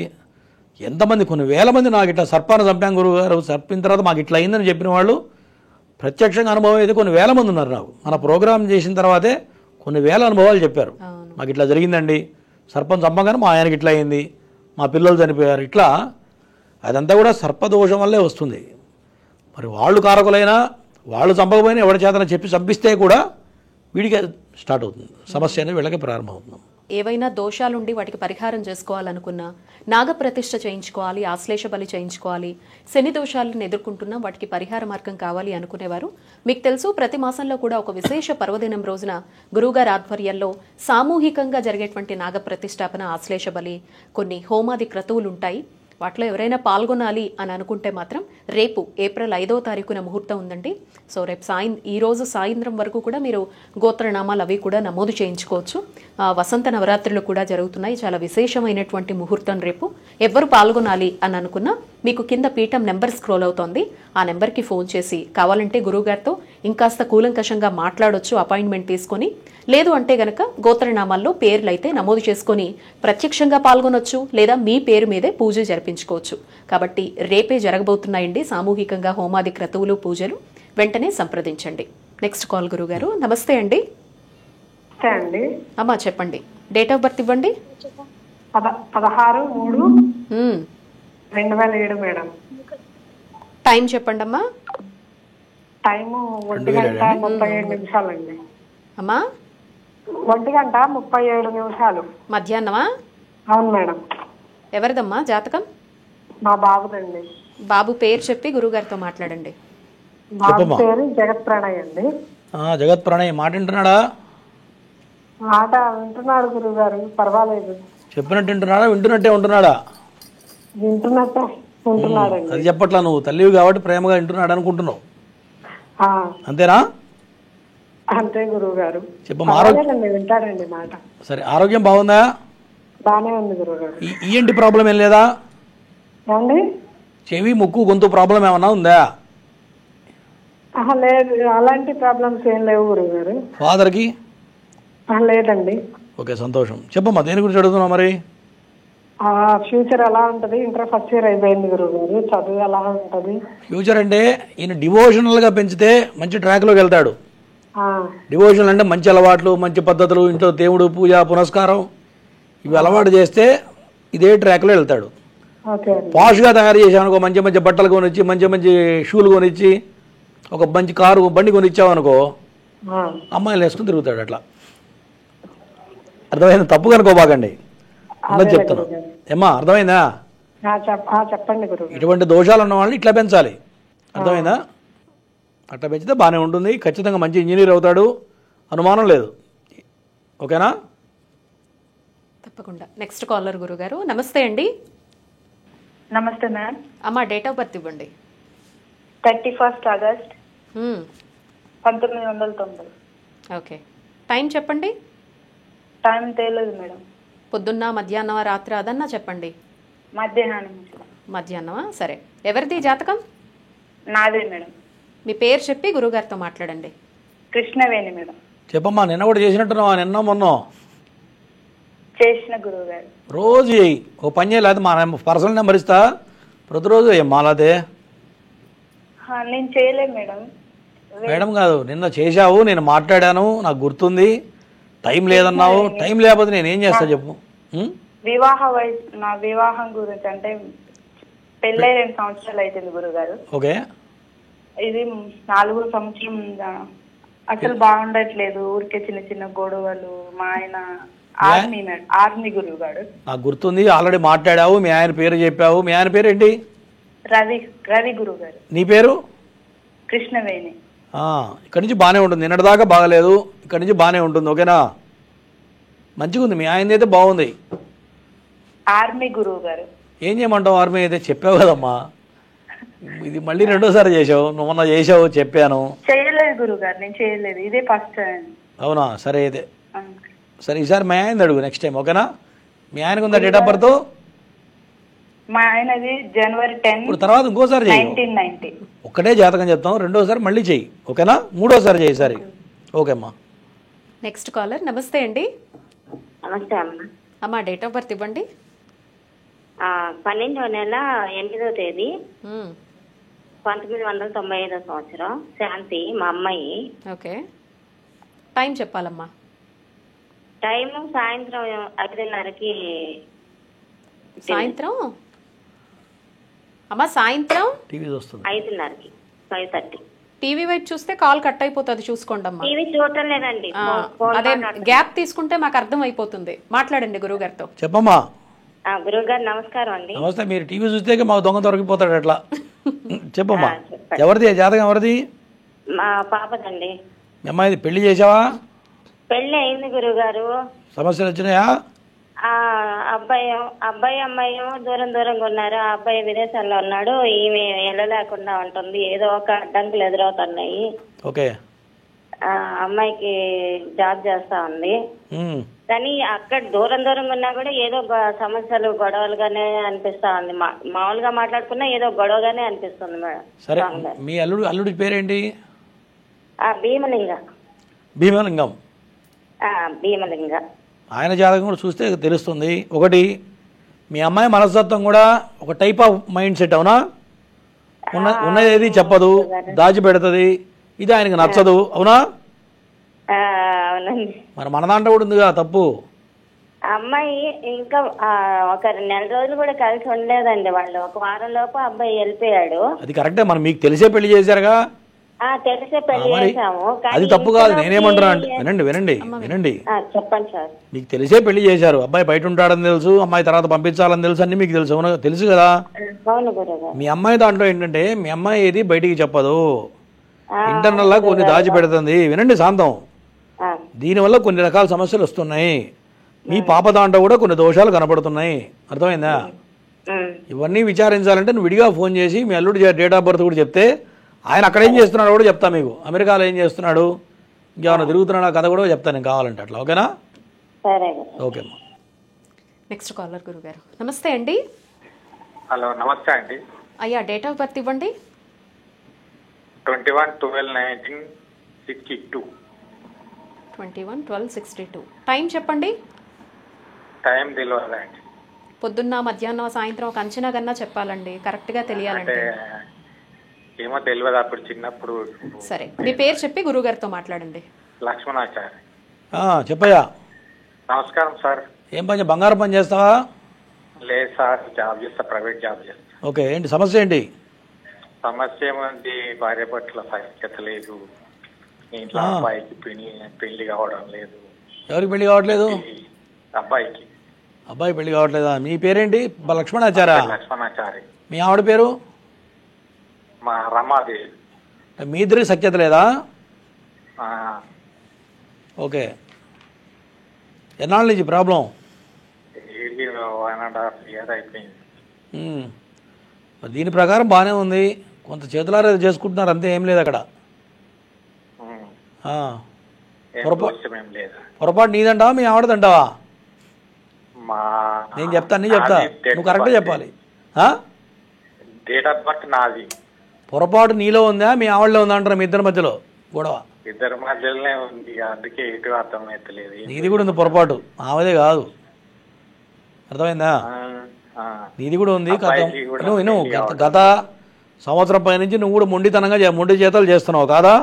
ఎంతమంది, కొన్ని వేల మంది నాకు ఇట్లా సర్పాన్ని చంపాం గురుగారు, చంపిన తర్వాత మాకు ఇట్లా అయిందని చెప్పిన వాళ్ళు ప్రత్యక్షంగా అనుభవం అయితే కొన్ని వేల మంది ఉన్నారు. నాకు మన ప్రోగ్రామ్ చేసిన తర్వాతే కొన్ని వేల అనుభవాలు చెప్పారు. మాకు ఇట్లా జరిగిందండి, సర్పం చంపగానే మా ఆయనకి ఇట్లా అయింది, మా పిల్లలు చనిపోయారు. ఇట్లా అదంతా కూడా సర్పదోషం వల్లే వస్తుంది. మరి వాళ్ళు కారకులైనా, వాళ్ళు చంపకపోయినా ఎవరి చేతన చెప్పి చంపిస్తే కూడా వీడికి స్టార్ట్ అవుతుంది సమస్య అనేది, వీళ్ళకి ప్రారంభమవుతుంది. ఏవైనా దోషాలుండి వాటికి పరిహారం చేసుకోవాలనుకున్నా, నాగప్రతిష్ఠ చేయించుకోవాలి, ఆశ్లేష బలి చేయించుకోవాలి, శని దోషాలను ఎదుర్కొంటున్నా వాటికి పరిహార మార్గం కావాలి అనుకునేవారు, మీకు తెలుసు ప్రతి మాసంలో కూడా ఒక విశేష పర్వదినం రోజున గురువుగారి ఆధ్వర్యంలో సామూహికంగా జరిగేటువంటి నాగప్రతిష్ఠాపన, ఆశ్లేష బలి, కొన్ని హోమాది క్రతువులు ఉంటాయి. వాటిలో ఎవరైనా పాల్గొనాలి అని అనుకుంటే మాత్రం రేపు ఏప్రిల్ 5వ తారీఖున ముహూర్తం ఉందండి. సో రేపు ఈరోజు సాయంత్రం వరకు కూడా మీరు గోత్రనామాలు అవి కూడా నమోదు చేయించుకోవచ్చు. వసంత నవరాత్రులు కూడా జరుగుతున్నాయి. చాలా విశేషమైనటువంటి ముహూర్తం రేపు. ఎవరు పాల్గొనాలి అని అనుకున్నా మీకు కింద పీఠం నెంబర్ స్క్రోల్ అవుతోంది. ఆ నెంబర్కి ఫోన్ చేసి కావాలంటే గురువుగారితో ఇంకాస్త కూలంకషంగా మాట్లాడొచ్చు, అపాయింట్మెంట్ తీసుకొని. లేదు అంటే గనక గోత్రనామాల్లో పేర్లు అయితే నమోదు చేసుకొని ప్రత్యక్షంగా పాల్గొనొచ్చు, లేదా మీ పేరు మీదే పూజ జరిపించుకోవచ్చు. కాబట్టి రేపే జరగబోతున్నాయండి సామూహికంగా హోమాది క్రతువులు, పూజలు. వెంటనే సంప్రదించండి. నెక్స్ట్ కాల్ గురుగారు. నమస్తే అండి. అమ్మా చెప్పండి, డేట్ ఆఫ్ బర్త్ ఇవ్వండి. 16/3/2007 మేడం. టైం చెప్పండి అమ్మా. టైము 1:37 అండి. అమ్మా 1:37 మధ్యాహ్నమా? అవును మేడం. ఎవరిదమ్మా జాతకం? మా బాబుదండి. బాబు పేరు చెప్పి గురుగారితో మాట్లాడండి. బాబు పేరు జగత్ ప్రణయ్ అండి. జగత్ ప్రణయ్ మాట వింటున్నాడా? మాట వింటున్నాడు గురుగారు, పర్వాలేదు. చెప్పినట్టు వింటున్నాడా, వింటున్నట్టే ఉంటున్నాడా? వింటున్నట్టే ఉంటున్నాడండి. అది చెప్పట్లా, నువ్వు తల్లివి కాబట్టి ప్రేమగా వింటున్నాడు అనుకుంటున్నావు, అంతేనా? అంతే గురువు గారు. వింటాడండి మాట. సరే, ఆరోగ్యం బాగుందా? బానే ఉంది గురువు గారు. ఏంటి ప్రాబ్లం ఏం లేదా? ఏమండి? చెవి, ముక్కు, గొంతు ప్రాబ్లం ఏమన్నా ఉందా? లేదు, అలాంటి ప్రాబ్లమ్స్ ఏం లేవు గురువు గారు. ఫాదర్కి? లేదండి. ఓకే, సంతోషం. చెప్పమ్మా, దేని గురించి అడుగుతున్నావు మరి? ఫ్యూచర్ ఎలా ఉంటది? ఇంటర్ ఫస్ట్ ఇయర్ అయిపోయింది గురువు గారు, చదువు ఎలా ఉంటది? ఫ్యూచర్ అంటే ఈయన డివోషనల్గా పెంచితే మంచి ట్రాక్లోకి వెళ్తాడు. డివోషనల్ అంటే మంచి అలవాట్లు, మంచి పద్ధతులు, ఇంట్లో దేవుడు పూజ పునస్కారం ఇవి అలవాటు చేస్తే ఇదే ట్రాక్లో వెళ్తాడు. పాష్గా తయారు చేసామనుకో, మంచి మంచి బట్టలు కొనిచ్చి, మంచి మంచి షూలు కొనిచ్చి, ఒక మంచి కారు బండి కొనిచ్చామనుకో, అమ్మాయిలు వేసుకుని తిరుగుతాడు. అట్లా అర్థమైంది? తప్పు కనుకోబాకండి, అన్నది చెప్తాను. ఏమ్మా, అర్థమైందా? చెప్పండి గురువు. ఇటువంటి దోషాలు ఉన్న వాళ్ళని ఇట్లా పెంచాలి. అర్థమైందా? అట్లా పెంచితే బాగానే ఉంటుంది. ఖచ్చితంగా మంచి ఇంజనీర్ అవుతాడు, అనుమానం లేదు. ఓకేనా? తప్పకుండా. నెక్స్ట్ కాలర్ గురుగారు. నమస్తే అండి. నమస్తే మ్యామ్. అమ్మా, డేట్ ఆఫ్ బర్త్ ఇవ్వండి. 31 ఆగస్ట్ 1990. ఓకే. టైం చెప్పండి. టైం తెలియదు మేడం. పొద్దున్న, మధ్యాహ్నం, రాత్రి అదన్నా చెప్పండి. మధ్యాహ్నం. మధ్యాహ్నమా? సరే. ఎవరిది జాతకం? నాదే మేడం. మీ పేరు చెప్పి గురుగారితో మాట్లాడండి. కృష్ణవేణి మేడం. చెప్పమ్మా. నిన్న కూడా చేసినట్టున్నావా? నిన్న మొన్న చేసిన గురువు గారు. రోజు చేయి. ఓ పని చేయలేదు, మా పర్సనల్ నెంబర్ ఇస్తా, ప్రతిరోజు మాలాదే. నేను చేయలేదు మేడం. మేడం కాదు, నిన్న చేశావు, నేను మాట్లాడాను, నాకు గుర్తుంది. టైం లేదన్నావు. టైం లేకపోతే నేను ఏం చేస్తా చెప్పు. వివాహ వయసు, నా వివాహం గురించి అంటే పెళ్ళై 2 సంవత్సరాలు అవుతుంది గురుగారు. ఓకే. ఇది 4వ సంవత్సరం అసలు బాగుండట్లేదు. ఊరికే చిన్న చిన్న గొడవలు. మా ఆయన ఆర్మీ గురువు గారు. నాకు గుర్తుంది, ఆల్రెడీ మాట్లాడావు. మీ ఆయన పేరు చెప్పావు. మీ ఆయన పేరు ఏంటి? రవి గురువు గారు. నీ పేరు? కృష్ణవేణి. ఇక్కడి నుంచి బాగానే ఉంటుంది. నిన్నటిదాకా బాగలేదు, ఇక్కడి నుంచి బాగానే ఉంటుంది. ఓకేనా? మంచిగా ఉంది. మీ ఆయన అయితే బాగుంది. ఆర్మీ గురువు గారు. ఏం చేయమంటావు? ఆర్మీ అయితే చెప్పావు కదమ్మా. ఇది మళ్ళీ 2వ సారి చేసావు. నువ్వు మొన్న చేసావు, చెప్పాను. చేయలేదు గురువు గారు, నేను చేయలేదు. ఇదే ఫస్ట్ టైం. అవునా? సరే అయితే. సరే, ఈసారి మా ఆయన అడుగు నెక్స్ట్ టైం. ఓకేనా? మీ ఆయనకు ఉందా డేట్ ఆఫ్ బర్త్? మా ఆయనది January 10. ఇప్పుడు తర్వాత ఇంకోసారి చెయ్యి. 1990. ఒక్కటే జాతకం చెప్తాం, 2వసారి మళ్ళీ చెయ్యి. ఓకేనా? 3వసారి చెయ్యి సరే. ఓకే అమ్మా. Next caller. నమస్తే అండి. నమస్తే అమ్మ. అమ్మా, డేట్ ఆఫ్ బర్త్ ఇవ్వండి. 12వ నెల 8వ తేదీ 1995 సంవత్సరం. శాంతి మా అమ్మాయి. ఓకే. టైం చెప్పాలమ్మా. టైము సాయంత్రం 5:30కి. సాయంత్రం అమ్మా? సాయంత్రం టీవీ చూస్తుంది. 5:30కి, 5:30. టీవీ వైపు చూస్తే కాల్ కట్ అయిపోతుంది, చూసుకోండి అమ్మా. టీవీ చూడటం లేదండి. అదే గ్యాప్ తీసుకుంటే మాకు అర్థం అయిపోతుంది. మాట్లాడండి గురువు గారితో. చెప్పమ్మా. గురువు గారు నమస్కారం అండి. నమస్తే. మీరు టీవీ చూస్తే మాకు దొంగ దొరికిపోతాడు అట్లా. చెప్పమ్మా. ఎవరిది జాతకం? ఎవరిది? మా పాపదండి. మీ అమ్మాయిది పెళ్లి చేసావా? పెళ్లి అయింది గురువు గారు. సమస్యలు వచ్చినాయా? అబ్బాయి అమ్మాయి దూరంగా ఉన్నారు. ఆ అబ్బాయి విదేశాల్లో ఉన్నాడు. ఈమె వెళ్ళలేకుండా ఉంటుంది. ఏదో ఒక అడ్డంకులు ఎదురవుతున్నాయి. ఓకే. అమ్మాయికి జాబ్ చేస్తా ఉంది. కానీ అక్కడ దూరంగా ఉన్నా కూడా ఏదో సమస్యలు గొడవలుగానే అనిపిస్తా ఉంది. మామూలుగా మాట్లాడుకున్నా ఏదో గొడవగానే అనిపిస్తుంది మేడం. సరే, మీ అల్లుడి పేరేంటి? భీమలింగం. భీమలింగ. ఆయన జాతకం కూడా చూస్తే తెలుస్తుంది. ఒకటి, మీ అమ్మాయి మనస్తత్వం కూడా ఒక టైప్ ఆఫ్ మైండ్ సెట్. అవునా? ఉన్నది చెప్పదు, దాచిపెడుతుంది. ఇది ఆయనకు నచ్చదు. అవునా? అవునండి. మరి మన దాంట్లో కూడా ఉందిగా తప్పు. అమ్మాయి ఇంకా ఒక 2 నెల రోజులు కూడా కలిసి ఉండలేదండి. వాళ్ళు 1 వారం లోపు అబ్బాయి వెళ్ళిపోయాడు. అది కరెక్టే. మరి మీకు తెలిసే పెళ్లి చేశారుగా? తెలిసే పెళ్లి చేశాము. అది తప్పు కాదు. నేనేమంటున్నా అంటే వినండి. చెప్పండి సార్. మీకు తెలిసే పెళ్లి చేశారు. అబ్బాయి బయట ఉంటాడని తెలుసు, అమ్మాయి తర్వాత పంపించాలని తెలుసు, అన్ని మీకు తెలుసు కదా. మీ అమ్మాయి దాంట్లో ఏంటంటే, మీ అమ్మాయి ఏది బయటికి చెప్పదు, ఇంటర్నల్ గా కొన్ని దాచిపెడుతుంది. వినండి శాంతం. దీనివల్ల కొన్ని రకాల సమస్యలు వస్తున్నాయి. మీ పాప దాంట్లో కూడా కొన్ని దోషాలు కనపడుతున్నాయి. అర్థమైందా? ఇవన్నీ విచారించాలంటే నువ్వు విడిగా ఫోన్ చేసి మీ అల్లుడి డేట్ ఆఫ్ బర్త్ కూడా చెప్తే, ఆయన అక్కడ ఏం చేస్తున్నాడో కూడా చెప్తా మీకు. అమెరికాలో ఏం చేస్తున్నాడు, ఇంకేమైనా తిరుగుతున్నాడు, కథ కూడా చెప్తాను నేను కావాలంటే. అట్లా ఓకేనా? ఓకే అమ్మా. నెక్స్ట్ కాలర్ గురుగారు. నమస్తే అండి. హలో, నమస్తే అండి. అయ్యా, డేట్ ఆఫ్ బర్త్ ఇవ్వండి. 21/12/1962. 21/12/62. టైం చెప్పండి. టైం తెలియదండి. పొద్దున్న, మధ్యాహ్నం, సాయంత్రం ఒక అంచనా కన్నా చెప్పాలండి, కరెక్ట్గా తెలియాలంటే. ఏమో తెలియదు అప్పుడు చిన్నప్పుడు. సరే, మీ పేరు చెప్పి గురుగారితో మాట్లాడండి. లక్ష్మణాచారి. చెప్పయ్యా. నమస్కారం సార్. ఏం పని, బంగారం పని చేస్తావా? లేదు సార్, జాబ్ చేస్తా, ప్రైవేట్ జాబ్ చేస్తా. ఓకే, ఏంటి సమస్య ఏంటి? సమస్య ఏమంది, భార్య పట్ల సఖ్యత లేదు, ఇంట్లో అబ్బాయికి పెళ్లి కావడం లేదు. ఎవరికి పెళ్లి కావట్లేదు? అబ్బాయికి. అబ్బాయి పెళ్లి కావట్లేదా? మీ పేరేంటి? లక్ష్మణాచారా? లక్ష్మణాచారి. మీ ఆవిడ పేరు? మా రమాదేవి. మీ ఇద్దరికి సఖ్యత లేదా? ఓకే, ఎన్నాళ్ళ నుంచి ప్రాబ్లం? 1.5 years అయిపోయింది. మరి దీని ప్రకారం బాగానే ఉంది, కొంత చేతులారా చేసుకుంటున్నారు అంతే, ఏం లేదు అక్కడ. పొరపాటు నీదంటావా మీ ఆవిడదంటావా? నేను చెప్తా, అన్నీ చెప్తా, నువ్వు కరెక్ట్గా చెప్పాలి. డేట్ ఆఫ్ బర్త్ నాది. పొరపాటు నీలో ఉందా మీ ఆవిడలో ఉందా అంటారా? మీ ఇద్దరి మధ్యలో గొడవ? ఇద్దరి మధ్యలోనే ఉంది, అందుకే ఎటు అర్థమైతలేదు. నీది కూడా ఉంది పొరపాటు, ఆమెదే కాదు, అర్థమైందా? నీది కూడా ఉంది. గత సంవత్సరం పై నుంచి నువ్వు కూడా మొండితనంగా మొండి చేతలు చేస్తున్నావు కాదా?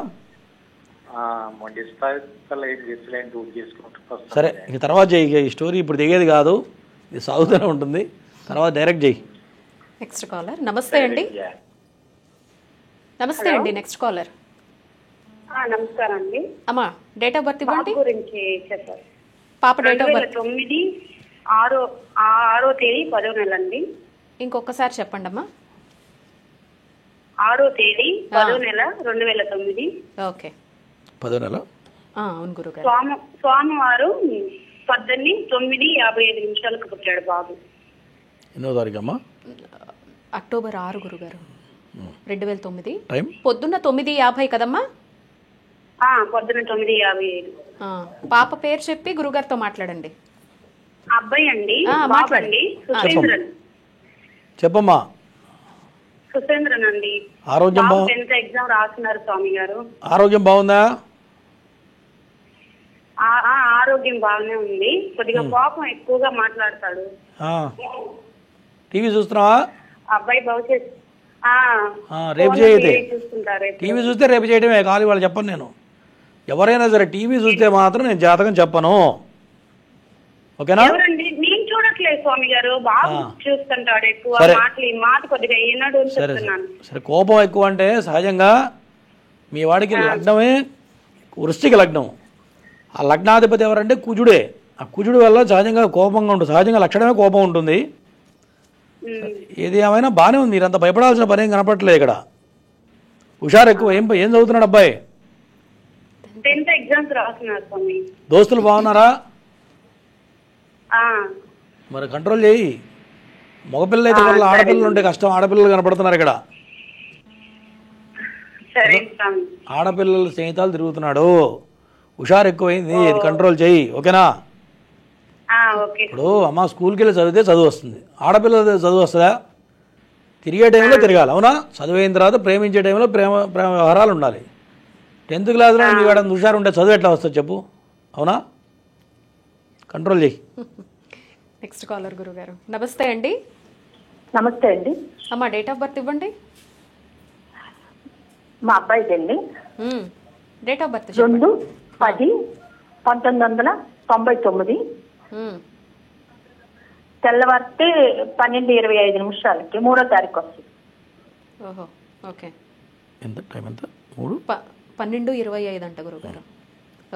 సరే, ఇక తర్వాత చెయ్యి, ఈ స్టోరీ ఇప్పుడు దిగేది కాదు, ఇది సాగుతూనే ఉంటుంది, తర్వాత డైరెక్ట్ చెయ్యి. Next caller. నమస్తే అండి. నమస్తే అండి. Next caller. నమస్కారం అండి. అమ్మా, డేట్ ఆఫ్ బర్త్ ఇవ్వండి. గురించి చెప్పారు. పాప డేట్ ఆఫ్ బర్త్ 9/6 తేదీ 10వ నెల అండి. ఇంకొకసారి చెప్పండి అమ్మా. 6వ తేదీ 10వ నెల 2009. ఓకే, 10వ నెల. అవును గురుగారు. సోమవారం 9:55 పుట్టాడు బాబు. ఎన్నో తారీఖు అమ్మా? అక్టోబర్ 6 గురుగారు, 2009. టైం పొద్దున్న 9:50 కదమ్మా? పొద్దున్న 9:55. పాప పేరు చెప్పి గురుగారితో మాట్లాడండి. అబ్బాయి అండి, మాట్లాడండి. సుసేంద్రన్. చెప్పమ్మా. సుసేంద్రన్ అండి. ఆరోగ్యం 10th ఎగ్జామ్ రాస్తున్నారు స్వామి గారు. ఆరోగ్యం బాగుందా? ఆరోగ్యం బాగానే ఉంది, కొద్దిగా కోపం ఎక్కువగా మాట్లాడతాడు. టీవీ చూస్తున్నావా? అబ్బాయి భవిష్యత్ రేపు చేయతే. టీవీ చూస్తే రేపు చేయడమే, కాలి వాళ్ళు చెప్పను నేను. ఎవరైనా సరే టీవీ చూస్తే మాత్రం నేను జాతకం చెప్పను, ఓకేనా? నేను చూడట్లేదు స్వామి గారు, బాబు చూస్తుంటాడు ఎక్కువ, మాట కొద్దిగా ఏనాడు. సరే, కోపం ఎక్కువ అంటే సహజంగా మీ వాడికి లగ్నమే వృశ్చిక లగ్నం. ఆ లగ్నాధిపతి ఎవరంటే కుజుడే. ఆ కుజుడు వల్ల సహజంగా కోపంగా ఉంటుంది, సహజంగా లక్షణమే కోపం ఉంటుంది. ఏది ఏమైనా బాగానే ఉంది, మీరంత భయపడాల్సిన పని ఏం కనపడట్లేదు ఇక్కడ. హుషారు ఎక్కువ. ఏం చదువుతున్నాడు అబ్బాయి? 10th ఎగ్జామ్స్ రాస్తున్నారు స్వామి. దోస్తులు బాగున్నారా? మరి కంట్రోల్ చేయి. మగపిల్లలు అయితే వల్ల ఆడపిల్లలు ఉంటే కష్టం, ఆడపిల్లలు కనపడుతున్నారు ఇక్కడ. ఆడపిల్లల స్నేహితాలు తిరుగుతున్నాడు, హుషారు ఎక్కువైంది, ఇది కంట్రోల్ చేయి, ఓకేనా? ఇప్పుడు అమ్మ స్కూల్కి వెళ్ళి చదివితే చదువు వస్తుంది, ఆడపిల్లలు చదువు వస్తుందా? తిరిగే టైంలో తిరగాలి, అవునా? చదివైన తర్వాత ప్రేమించే టైంలో ప్రేమ వ్యవహారాలు ఉండాలి. 10th క్లాస్లో మీ వాడు హుషారు ఉంటే చదువు ఎట్లా వస్తుంది చెప్పు, అవునా? కంట్రోల్ చేయి. నెక్స్ట్ కాలర్ గురుగారు. నమస్తే అండి. నమస్తే అండి. అమ్మా, డేట్ ఆఫ్ బర్త్ ఇవ్వండి. మా అబ్బాయికి అండి. Date of birth 2/10/1999. తెల్లవారితే 12:25 3వ తారీఖు వస్తుంది. ఓహో, ఓకే. ఎంత టైం? ఎంత? 12:25 అంట గురుగారు.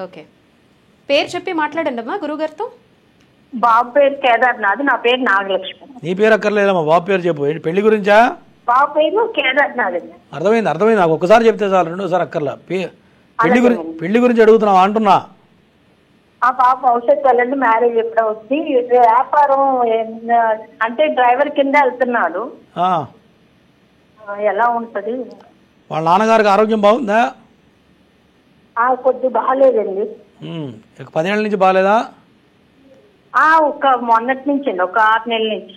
ఓకే, పేరు చెప్పి మాట్లాడండి అమ్మా గురుగారితో. బాబు పేరు కేదార్నాథ్, నా పేరు నాగలక్ష్మి. నీ పేరు అక్కర్లేదమ్మా, బాబు పేరు చెప్పు. పెళ్లి గురించా? బాబు పేరు కేదార్నాథ్. అర్థమైంది. నాకు ఒక్కసారి చెప్తే చాలు, రెండోసారి అక్కర్లా. పెళ్లి గురించి అడుగుతున్నావా అంటున్నా. ఆ బాబు భవిష్యత్తు వెళ్ళండి, మ్యారేజ్ ఎప్పుడో వచ్చి వ్యాపారం అంటే డ్రైవర్ కింద వెళ్తున్నాడు, ఎలా ఉంటది? వాళ్ళ నాన్నగారికి ఆరోగ్యం బాగుందా? కొద్ది బాగాలేదండి. 10 ఏళ్ళ నుంచి బాగాలేదా? ఒక మొన్నటి నుంచి అండి, ఒక 6 నెలల నుంచి.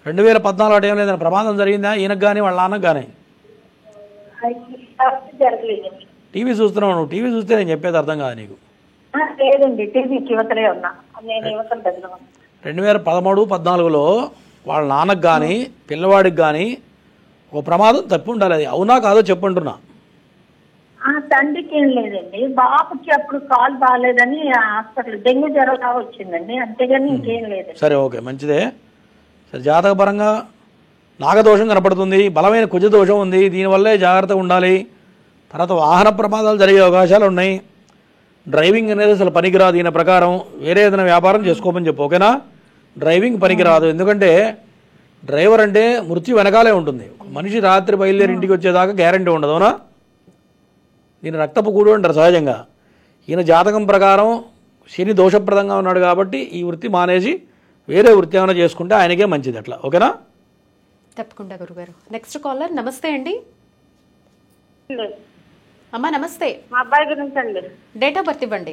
2014 ఏం లేదని ప్రమాదం జరిగిందా ఈయనకు కానీ వాళ్ళ నాన్నకు కానీ? జరగలేదు. టీవీ చూస్తున్నావు నువ్వు, టీవీ చూస్తే నేను చెప్పేది అర్థం కాదు నీకు. లేదండి, టీవీకి యువతలే ఉన్నా. నేను యువతల దగ్గర ఉన్నా. 2013-14లో వాళ్ళ నాన్నకు కానీ పిల్లవాడికి కానీ ఒక ప్రమాదం తప్పి ఉండాలి. అది అవునా కాదో చెప్పంటున్నా. తండ్రికి ఏం లేదండి, బాబుకి అప్పుడు కాలు బాగాలేదని హాస్పిటల్ డెంగ్యూ జ్వరం వచ్చిందండి, అంతేగాని ఇంకేం లేదు. సరే, ఓకే, మంచిదే. సరే, జాతకపరంగా నాగదోషం కనపడుతుంది, బలమైన కుజదోషం ఉంది, దీనివల్లే జాగ్రత్తగా ఉండాలి. తర్వాత వాహన ప్రమాదాలు జరిగే అవకాశాలు ఉన్నాయి. డ్రైవింగ్ అనేది అసలు పనికిరాదు. ఈయన ప్రకారం వేరే ఏదైనా వ్యాపారం చేసుకోమని చెప్పు, ఓకేనా? డ్రైవింగ్ పనికిరాదు, ఎందుకంటే డ్రైవర్ అంటే మృత్యు వెనకాలే ఉంటుంది. మనిషి రాత్రి బయలుదేరి ఇంటికి వచ్చేదాకా గ్యారంటీ ఉండదు, అవునా? దీని రక్తపు కూడు అంటారు సహజంగా. ఈయన జాతకం ప్రకారం శని దోషప్రదంగా ఉన్నాడు కాబట్టి ఈ వృత్తి మానేసి వేరే వృత్తి ఏమైనా చేసుకుంటే ఆయనకే మంచిది. అట్లా, ఓకేనా? తప్పకుండా గురుగారు. Next caller. నమస్తే అండి. అమ్మా నమస్తే. మా అబ్బాయి గురించి అండి. డేట్ ఆఫ్ బర్త్ ఇవ్వండి.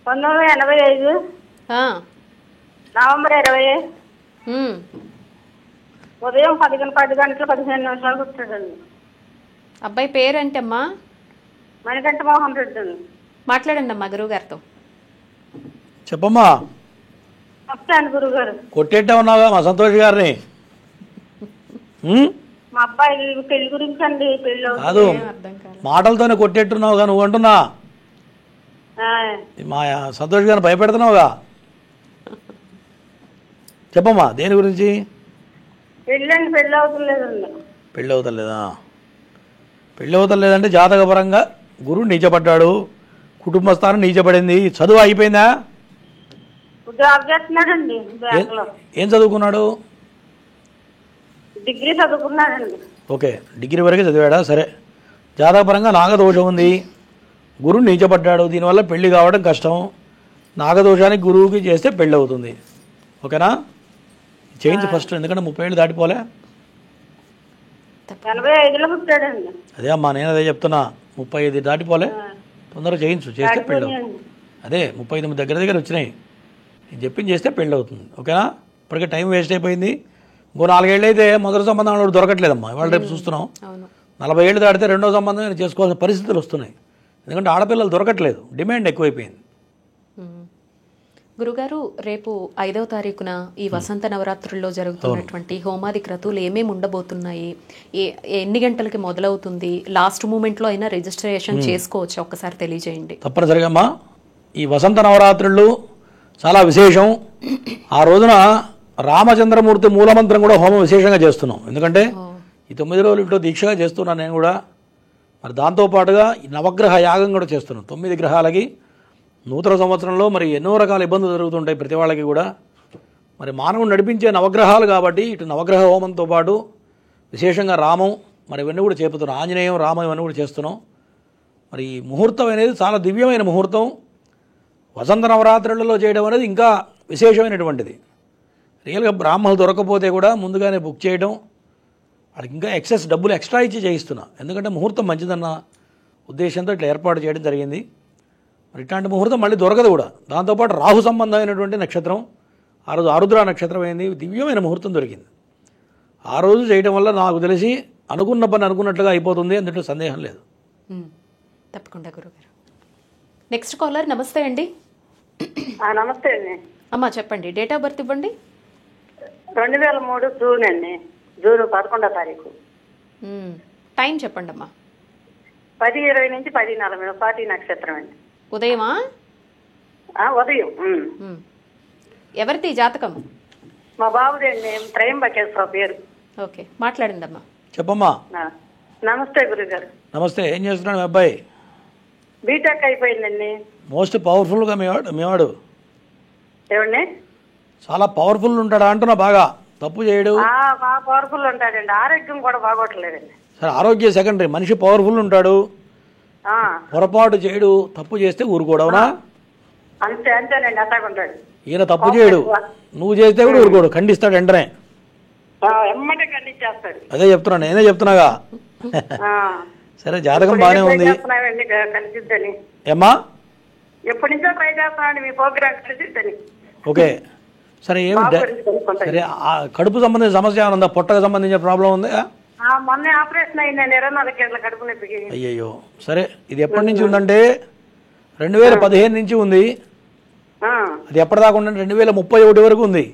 1985 నవంబర్ 20 ఉదయం 10 గంటల 15 నిమిషాలకు వచ్చాడండి. అబ్బాయి పేరేంటి అమ్మా? మణికంఠ మోహన్ రెడ్డి అండి. మాట్లాడండి అమ్మా గురువు గారితో. చెప్పమ్మా. వస్తాను గురువు గారు. కొట్టేట్టే ఉన్నావా మా సంతోష్ గారిని? మా అబ్బాయి పెళ్లి గురించి అండి. పెళ్లి కాదు, మాటలతోనే కొట్టేట్టున్నావుగా నువ్వు అంటున్నా. మా సంతోష్ గారిని భయపెడుతున్నావుగా. చెప్పమ్మా, దేని గురించి? పెళ్ళండి, పెళ్ళి అవుతలేదండి. పెళ్ళి అవుతలేదా? పెళ్ళి అవుతలేదంటే జాతకపరంగా గురువు నీచపడ్డాడు, కుటుంబ స్థానం నీచపడింది. చదువు అయిపోయిందా? జాబ్ చేస్తున్నాడండి బ్యాంక్ లో. ఏం చదువుకున్నాడు? డిగ్రీ చదువుకున్నాడండి. ఓకే, డిగ్రీ వరకే చదివాడా? సరే, జాతకపరంగా నాగదోషం ఉంది, గురువు నీచపడ్డాడు, దీనివల్ల పెళ్లి కావడం కష్టం. నాగదోషానికి గురువుకి చేస్తే పెళ్ళి అవుతుంది, ఓకేనా? చేయించి ఫస్ట్, ఎందుకంటే 30 ఏళ్ళు దాటిపోలే. 85లో పుట్టాడండి. అదే అమ్మా, నేను అదే చెప్తున్నా, 35 దాటిపోలే, తొందరగా చేయించు, చేస్తే పెళ్ళి అవుతుంది. అదే 38 దగ్గర వచ్చినాయి. నేను చెప్పింది చేస్తే పెళ్ళి అవుతుంది, ఓకేనా? ఇప్పటికే టైం వేస్ట్ అయిపోయింది. ఇంకో 4 ఏళ్ళు అయితే మొదటి సంబంధం దొరకట్లేదమ్మా. ఇవాళ రేపు చూస్తున్నాం. 40 ఏళ్ళు దాటితే రెండో సంబంధం చేసుకోవాల్సిన పరిస్థితులు వస్తున్నాయి. ఎందుకంటే ఆడపిల్లలు దొరకట్లేదు, డిమాండ్ ఎక్కువైపోయింది. గురుగారు, రేపు 5వ తారీఖున ఈ వసంత నవరాత్రుల్లో జరుగుతున్నటువంటి హోమాది క్రతువులు ఏమేమి ఉండబోతున్నాయి, ఎన్ని గంటలకి మొదలవుతుంది, లాస్ట్ మూమెంట్లో అయినా రిజిస్ట్రేషన్ చేసుకోవచ్చు, ఒక్కసారి తెలియజేయండి. తప్పనిసరిగా అమ్మా, ఈ వసంత నవరాత్రులు చాలా విశేషం. ఆ రోజున రామచంద్రమూర్తి మూలమంత్రం కూడా హోమం విశేషంగా చేస్తున్నాం. ఎందుకంటే ఈ 9 రోజులు ఇంట్లో దీక్షగా చేస్తున్నాను నేను కూడా. మరి దాంతోపాటుగా ఈ నవగ్రహ యాగం కూడా చేస్తున్నాం. 9 గ్రహాలకి నూతన సంవత్సరంలో మరి ఎన్నో రకాల ఇబ్బందులు జరుగుతుంటాయి ప్రతి వాళ్ళకి కూడా. మరి మానవుడు నడిపించే నవగ్రహాలు కాబట్టి ఇటు నవగ్రహ హోమంతో పాటు విశేషంగా రామం మరి ఇవన్నీ కూడా చేపుతున్నాం. ఆంజనేయం, రామం ఇవన్నీ కూడా చేస్తున్నాం. మరి ఈ ముహూర్తం అనేది చాలా దివ్యమైన ముహూర్తం. వసంత నవరాత్రులలో చేయడం అనేది ఇంకా విశేషమైనటువంటిది. రియల్గా బ్రాహ్మణులు దొరకకపోతే కూడా ముందుగానే బుక్ చేయడం, వాళ్ళకి ఇంకా ఎక్సెస్ డబ్బులు ఎక్స్ట్రా ఇచ్చి చేయిస్తున్నా. ఎందుకంటే ముహూర్తం మంచిదన్న ఉద్దేశంతో ఇట్లా ఏర్పాటు చేయడం జరిగింది. మరి ఇట్లాంటి ముహూర్తం మళ్ళీ దొరకదు కూడా. దాంతోపాటు రాహు సంబంధమైనటువంటి నక్షత్రం, ఆ రోజు ఆరుద్ర నక్షత్రం అయింది, దివ్యమైన ముహూర్తం దొరికింది. ఆ రోజు చేయడం వల్ల నాకు తెలిసి అనుకున్న పని అనుకున్నట్లుగా అయిపోతుంది, అందులో సందేహం లేదు. తప్పకుండా గురుగారు. Next caller. నమస్తే అండి. నమస్తే అండి. అమ్మా చెప్పండి, డేట్ ఆఫ్ బర్త్ ఇవ్వండి. 2003 జూన్ అండి. జూన్ 11వ తారీఖు. టైం చెప్పండి అమ్మా. 10:20 నుంచి 10:40 స్వాతి నక్షత్రం అండి. ఉదయమా? ఉదయం. ఎవరిది జాతకం? మా బాబుది అండి, త్రయంబకేశ్వర పేరు. ఓకే, మాట్లాడండి అమ్మా. చెప్పమ్మా. నమస్తే గురుగారు. నమస్తే. ఏం చేస్తున్నాడు మీ అబ్బాయి? బీటెక్ అయిపోయిందండి. మోస్ట్ పవర్ఫుల్గా మీవాడు ఏమండి? చాలా పవర్ఫుల్ ఉంటాడా అంటున్నా. బాగా తప్పు చేయడు, బాగా పవర్ఫుల్ ఉంటాడండి. ఆరోగ్యం కూడా బాగోట్లేదండి. సరే, ఆరోగ్య సెకండరీ, మనిషి పవర్ఫుల్ ఉంటాడు, పొరపాటు చేయడు, తప్పు చేస్తే ఊరుకోడవునా? అంతేనండి, అట్టాగుంటాడు. ఈయన తప్పు చేయడు, నువ్వు చేస్తే కూడా ఊరుకోడు, ఖండిస్తాడు వెంటనే. ఎమ్మటే ఖండించేస్తాడు. అదే చెప్తున్నా, నేనే చెప్తున్నాగా. సరే, జాతకం బాగానే ఉంది. కలిసిద్దని ఏమ్మా? ఎప్పటి నుంచో ట్రై చేస్తున్నాడు మీ ప్రోగ్రామ్ కలిసిద్దని. ఓకే, సరే. ఏమి సరే, కడుపు సంబంధించిన సమస్య ఏమైనా ఉందా? పొట్టకు సంబంధించిన ప్రాబ్లం ఉందా? మొన్న ఆపరేషన్ అయిందండి, 24 గంటల కడుపు నొప్పికి. అయ్యయ్యో. సరే, ఇది ఎప్పటి నుంచి ఉందంటే 2015 నుంచి ఉంది. అది ఎప్పటిదాకా ఉండండి 2031 వరకు ఉంది.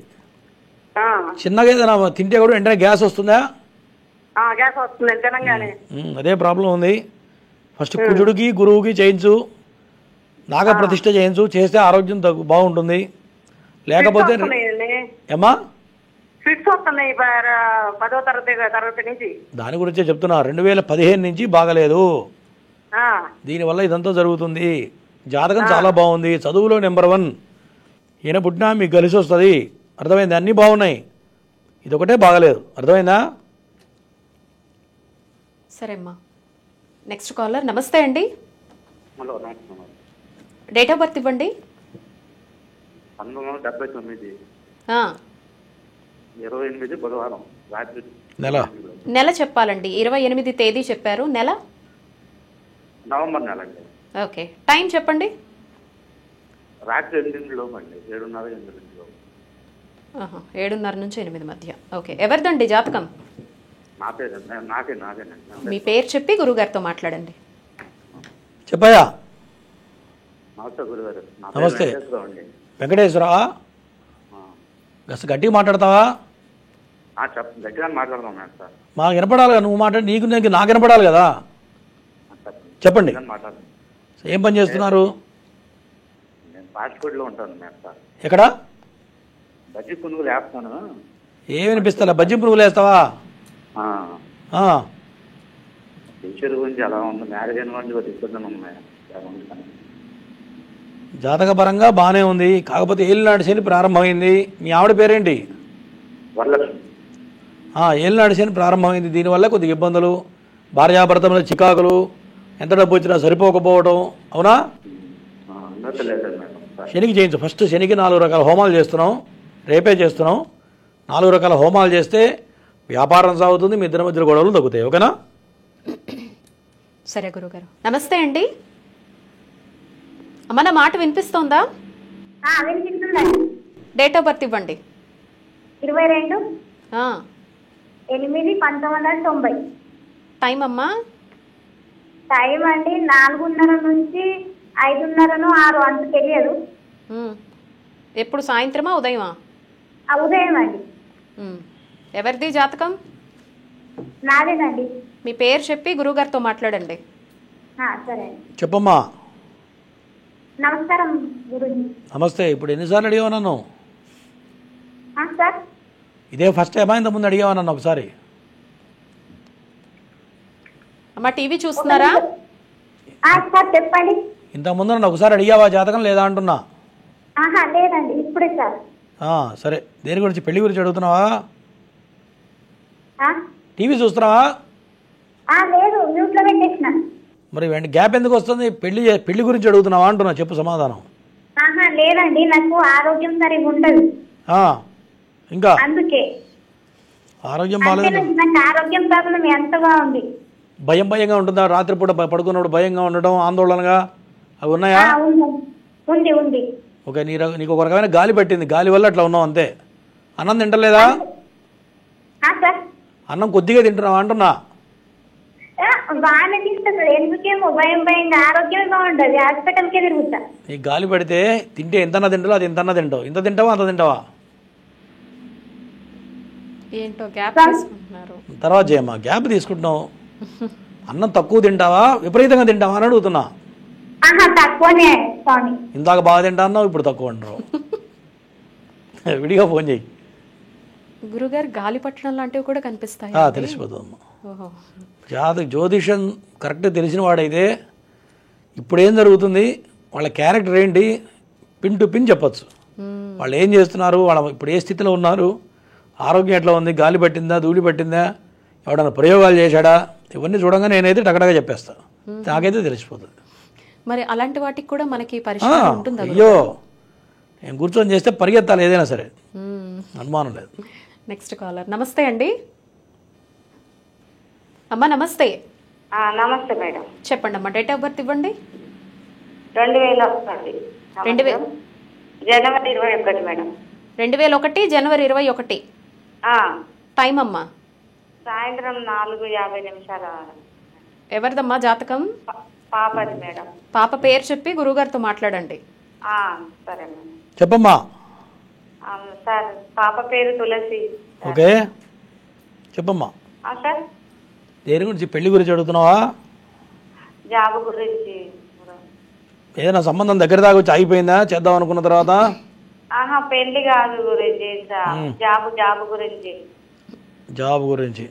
చిన్నగా ఏదైనా తింటే కూడా వెంటనే గ్యాస్ వస్తుందా? గ్యాస్ వస్తుంది తినంగానే. అదే ప్రాబ్లం ఉంది. ఫస్ట్ కుజుడికి గురువుకి చేయించు, నాగప్రతిష్ఠ చేయించు, చేస్తే ఆరోగ్యం బాగుంటుంది. లేకపోతే ఏమా ఫిట్స్ వస్తున్నాయి 10వ తరగతి నుంచి. దాని గురించే చెప్తున్నా. 2015 నుంచి బాగలేదు, దీనివల్ల ఇదంతా జరుగుతుంది. జాతకం చాలా బాగుంది, చదువులో నెంబర్ 1. ఈయన పుట్టినా మీకు కలిసి వస్తుంది. అర్థమైంది? అన్నీ బాగున్నాయి, ఇదొకటే బాగలేదు. అర్థమైందా? సరే అమ్మా. Next caller. నమస్తే అండి. హలో, డేట్ ఆఫ్ బర్త్ ఇవ్వండి. 1979 28 బుధవారం రాత్రి. నెల చెప్పాలండి. 28 తేదీ చెప్పారు. నెల నవంబర్ నెల అండి. ఓకే. టైం చెప్పండి. రాత్రి 8 లోపు అండి, 7:30-8 లోపు. 7:30 నుంచి 8 మధ్య. ఓకే. ఎవరిదండి జాతకం? నా పేరు నాకేనండి. మీ పేరు చెప్పి గురుగారితో మాట్లాడండి. చెప్పయ్యా. నమస్తే గురుగారు. నమస్తే. వెంకటేశ్వరరావా? గట్టిగా మాట్లాడతావా? గట్టిగా మాట్లాడదాం సార్. మాకు వినపడాలి కదా, నువ్వు మాట్లాడి నీకు నాకు వినపడాలి కదా. చెప్పండి, ఏం పని చేస్తున్నారు? నేను పాస్పోర్ట్లో ఉంటాను సార్. ఎక్కడ? బజ్జీ పునుగులు వేస్తాను. ఏం వినిపిస్తా? బజ్జీ పునుగులు వేస్తావా? ఫ్యూచర్ గురించి ఎలా ఉంది? మ్యారేజ్ గురించి కొద్దిగా ఇబ్బందులు ఉన్నాయి. జాతక పరంగా బాగానే ఉంది, కాకపోతే ఏలినాడు శని ప్రారంభమైంది. మీ ఆవిడ పేరేంటి? ఏలినాడు శని ప్రారంభమైంది, దీనివల్ల కొద్దిగా ఇబ్బందులు, భార్యాభర్తల చికాకులు, ఎంత డబ్బు వచ్చినా సరిపోకపోవడం. అవునా? శనికి చేయించు. ఫస్ట్ శనికి 4 రకాల హోమాలు చేస్తున్నాం, రేపే చేస్తున్నాం. 4 రకాల హోమాలు చేస్తే వ్యాపారం సాగుతుంది, మీ ఇద్దరి మధ్య గొడవలు తగ్గుతాయి. ఓకేనా? సరే గురుగారు. నమస్తే అండి. అమ్మ, నా మాట వినిపిస్తోందా? వినిపిస్తుందండి. డేట్ ఆఫ్ బర్త్ ఇవ్వండి. 22/8/1990. టైం అమ్మా? టైం అండి 4:30 నుంచి 5:30-6 అంత తెలియదు. ఎప్పుడు? సాయంత్రమా ఉదయమా? ఉదయం అండి. ఎవరిది జాతకం? నాదేనండి. మీ పేరు చెప్పి గురుగారితో మాట్లాడండి. సరే. చెప్పమ్మా. నమస్కారం గురుజీ. నమస్తే. ఇప్పుడు ఎన్నిసార్లు అడిగావు నన్ను? సార్, ఇదే ఫస్ట్ టైమా? ఇంతకుముందు అడిగావా నన్ను ఒకసారి? అమ్మా, టీవీ చూస్తున్నారా? సార్ చెప్పండి. ఇంతకుముందు నన్ను ఒకసారి అడిగావా జాతకం? లేదా అంటున్నా. లేదండి, ఇప్పుడే సార్. సరే. దేని గురించి? పెళ్లి గురించి అడుగుతున్నావా? టీవీ చూస్తున్నావా? లేదు, మ్యూట్లో పెట్టేసిన. మరి గ్యాప్ ఎందుకు వస్తుంది? పెళ్లి గురించి అడుగుతున్నావా అంటున్నా, చెప్పు సమాధానం. లేదండి, నాకు ఆరోగ్యం సరిగా ఉండదు, ఇంకా అందుకే. ఆరోగ్యం బాగాలేదు. నాకు ఆరోగ్యం ప్రాబ్లం ఎంతగా ఉంది. భయంగా ఉంటుందా? రాత్రిపూట పడుకున్నప్పుడు భయంగా ఉండడం, ఆందోళనగా అవి ఉన్నాయా? ఉంది ఉంది. ఓకే. నీకు ఒక రకమైన గాలి పట్టింది, గాలి వల్ల అట్లా ఉన్నావు అంతే. అన్నం తింటలేదా? అన్నం కొద్దిగా తింటున్నావా అంటున్నా. బాగానే తింటుంది, ఎందుకేమో భయంగా ఆరోగ్యం బాగుండదు, హాస్పిటల్కే తిరుగుతా. నీకు గాలి పడితే తింటే ఎంతన్నా తింటావు, అది ఎంతన్నా తింటావు. ఇంత తింటావా అంత తింటావా? ఏంటో గ్యాప్ తీసుకుంటున్నారు. తర్వాత చేయమ్మా, గ్యాప్ తీసుకుంటున్నావు. అన్నం తక్కువ తింటావా విపరీతంగా తింటావా అని అడుగుతున్నా. తక్కువనే. ఇందాక బాగా తింటా అన్నావు, ఇప్పుడు తక్కువ అంటారు. విడిగా ఫోన్ చేయి. గురుగారు, గాలి పట్టడం లాంటివి కూడా కనిపిస్తాయి? తెలిసిపోతుందమ్మా. జ్యోతిషం కరెక్ట్ తెలిసిన వాడైతే ఇప్పుడు ఏం జరుగుతుంది, వాళ్ళ క్యారెక్టర్ ఏంటి, పిన్ టు పిన్ చెప్పచ్చు. వాళ్ళు ఏం చేస్తున్నారు, వాళ్ళ ఇప్పుడు ఏ స్థితిలో ఉన్నారు, ఆరోగ్యం ఎట్లా ఉంది, గాలి పట్టిందా, ధూళి పట్టిందా, ఎవడన్నా ప్రయోగాలు చేశాడా, ఇవన్నీ చూడంగా నేనైతే టకటగా చెప్పేస్తాను. నాకైతే తెలిసిపోతుంది. మరి అలాంటి వాటికి కూడా మనకి పరిష్కారం ఉంటుందా? అయ్యో, నేను కూర్చొని చేస్తే పరిగెత్తాలి ఏదైనా సరే, అనుమానం లేదు. Next caller. నమస్తే అండి. అమ్మా నమస్తే. నమస్తే మేడం. చెప్పండి అమ్మా, డేట్ ఆఫ్ బర్త్ ఇవ్వండి. 2001 జనవరి 21 మేడం. 2001 జనవరి 21. టైం అమ్మా? సాయంత్రం 4:50. ఎవరిదమ్మా జాతకం? పాపది మేడం. పాప పేరు చెప్పి గురువుగారితో మాట్లాడండి. సరే మేడం. చెప్పమ్మా. సార్ పాప పేరు తులసి. ఓకే చెప్పమ్మా. సార్ దేని గురించి? పెళ్లి గురించి అడుగుతున్నావా? జాబ్ గురించి. ఏదైనా సంబంధం దగ్గర దాకా వచ్చి ఆగిపోయిందా చేద్దాం అనుకున్న తర్వాత? పెళ్లి కాదు గురించి, జాబ్ గురించి. జాబ్ గురించి.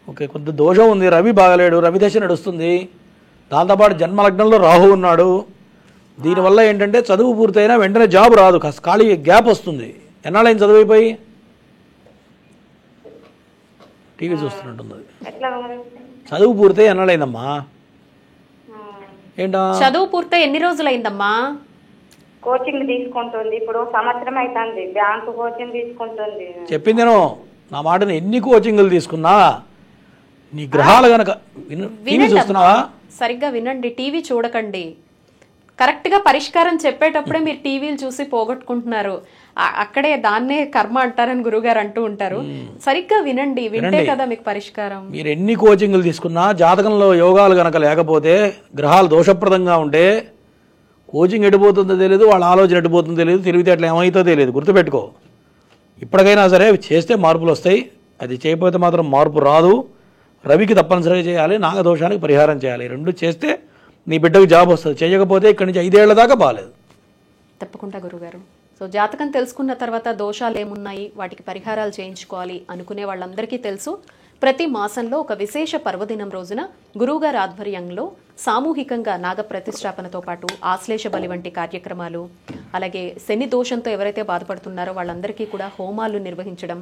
ఓకే, కొంత దోషం ఉంది. రవి బాగలేడు, రవి దశ నడుస్తుంది. దాంతోపాటు జన్మలగ్నంలో రాహు ఉన్నాడు. దీనివల్ల ఏంటంటే చదువు పూర్తయినా వెంటనే జాబ్ రాదు, ఖాళీ గ్యాప్ వస్తుంది. ఎన్నాళ్ళైంది చదువైపోయి? టీవీ చూస్తున్నట్టుంది. చదువు పూర్తయి ఎన్నాళ్ళైందమ్మా? ఏంటా చదువు పూర్తయి ఎన్ని రోజులైందమ్మా? కోచింగ్ తీసుకుంటుంది, ఇప్పుడు సంవత్సరం అవుతుంది. బ్యాంకు కోచింగ్ తీసుకుంటుంది. చెప్పింది నేను, నా మాటను. ఎన్ని కోచింగ్లు తీసుకున్నా నీ గ్రహాలు గనక టీవీ చూస్తున్నావా? సరిగ్గా వినండి, టీవీ చూడకండి. కరెక్ట్ గా పరిష్కారం చెప్పేటప్పుడే మీరు టీవీలు చూసి పోగొట్టుకుంటున్నారు. అక్కడే దాన్నే కర్మ అంటారని గురుగారు అంటూ ఉంటారు. సరిగ్గా వినండి, వింటే కదా మీకు పరిష్కారం. మీరు ఎన్ని కోచింగ్లు తీసుకున్నా జాతకంలో యోగాలు గనక లేకపోతే, గ్రహాలు దోషప్రదంగా ఉంటే కోచింగ్ ఎడిపోతుందో తెలియదు, వాళ్ళ ఆలోచన ఎడిపోతుందో తెలియదు, తెలివితేటలు ఏమవుతుందో తెలియదు. గుర్తుపెట్టుకో. ఇప్పటికైనా సరే చేస్తే మార్పులు వస్తాయి, అది చేయకపోతే మాత్రం మార్పు రాదు. రవికి తప్పనిసరిగా చేయాలి, నాగదోషానికి పరిహారం చేయాలి. రెండు చేస్తే నీ బిడ్డకు జాబ్ వస్తుంది. చేయకపోతే ఇక్కడి నుంచి 5 ఏళ్ల దాకా బాగాలేదు. తప్పకుండా గురుగారు. సో జాతకం తెలుసుకున్న తర్వాత దోషాలు ఏమున్నాయి, వాటికి పరిహారాలు చేయించుకోవాలి అనుకునే వాళ్ళందరికీ తెలుసు. ప్రతి మాసంలో ఒక విశేష పర్వదినం రోజున గురువుగారి ఆధ్వర్యంలో సామూహికంగా నాగ ప్రతిష్టాపనతో పాటు ఆశ్లేష బలి వంటి కార్యక్రమాలు, అలాగే శని దోషంతో ఎవరైతే బాధపడుతున్నారో వాళ్ళందరికీ కూడా హోమాలు నిర్వహించడం,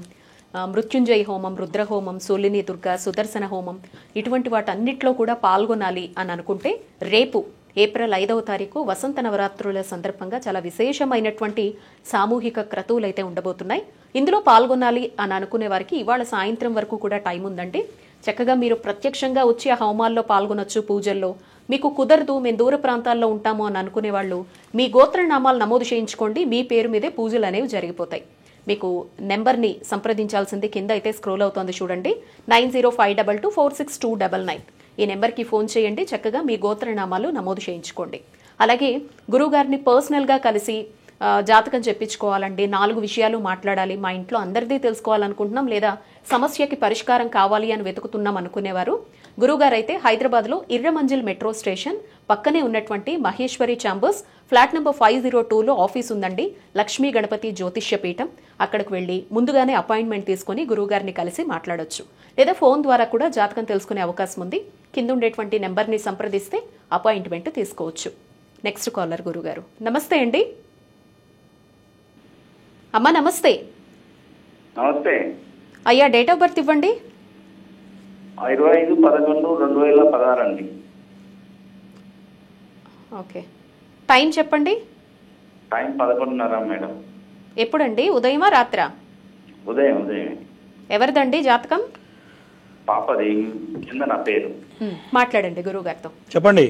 మృత్యుంజయ హోమం, రుద్రహోమం, సూలిని దుర్గ, సుదర్శన హోమం, ఇటువంటి వాటన్నిటిలో కూడా పాల్గొనాలి అని అనుకుంటే రేపు ఏప్రిల్ 5వ తారీఖు వసంత నవరాత్రుల సందర్భంగా చాలా విశేషమైనటువంటి సామూహిక క్రతువులు అయితే ఉండబోతున్నాయి. ఇందులో పాల్గొనాలి అని అనుకునే వారికి ఇవాళ సాయంత్రం వరకు కూడా టైం ఉందండి. చక్కగా మీరు ప్రత్యక్షంగా వచ్చి ఆ హోమాల్లో పాల్గొనొచ్చు, పూజల్లో. మీకు కుదరదు, మేము దూర ప్రాంతాల్లో ఉంటాము అని అనుకునే వాళ్ళు మీ గోత్రనామాలు నమోదు చేయించుకోండి. మీ పేరు మీదే పూజలు అనేవి జరిగిపోతాయి. మీకు నెంబర్ని సంప్రదించాల్సింది కింద అయితే స్క్రోల్ అవుతోంది చూడండి, 9052246299. ఈ నెంబర్కి ఫోన్ చేయండి. చక్కగా మీ గోత్రనామాలు నమోదు చేయించుకోండి. అలాగే గురువుగారిని పర్సనల్గా కలిసి జాతకం చెప్పించుకోవాలండి, 4 విషయాలు మాట్లాడాలి, మా ఇంట్లో అందరిదీ తెలుసుకోవాలనుకుంటున్నాం, లేదా సమస్యకి పరిష్కారం కావాలి అని వెతుకుతున్నాం అనుకునేవారు గురువుగారు అయితే హైదరాబాద్లో ఇర్రమంజిల్ మెట్రో స్టేషన్ పక్కనే ఉన్నటువంటి మహేశ్వరి ఛాంబర్స్ ఫ్లాట్ నెంబర్ 502లో ఆఫీస్ ఉందండి. లక్ష్మీ గణపతి జ్యోతిష్య పీఠం. అక్కడికి వెళ్ళి ముందుగానే అపాయింట్మెంట్ తీసుకుని గురువుగారిని కలిసి మాట్లాడొచ్చు, లేదా ఫోన్ ద్వారా కూడా జాతకం తెలుసుకునే అవకాశం ఉంది. కింద ఉండేటువంటి నెంబర్ని సంప్రదిస్తే అపాయింట్మెంట్ తీసుకోవచ్చు. నెక్స్ట్ కాలర్ గురుగారు. నమస్తే అండి. అమ్మా నమస్తే. నమస్తే అయ్యా, డేట్ ఆఫ్ బర్త్ ఇవ్వండి. 25/11/2016 అండి. ఓకే, టైం చెప్పండి. Time 11:30 madam. ఎప్పుడండి, ఉదయమా రాత్రా? ఉదయం. ఎవరిదండి జాతకం? పాపది, కింద నా పేరు. మాట్లాడండి గురువు గారితో. చెప్పండి.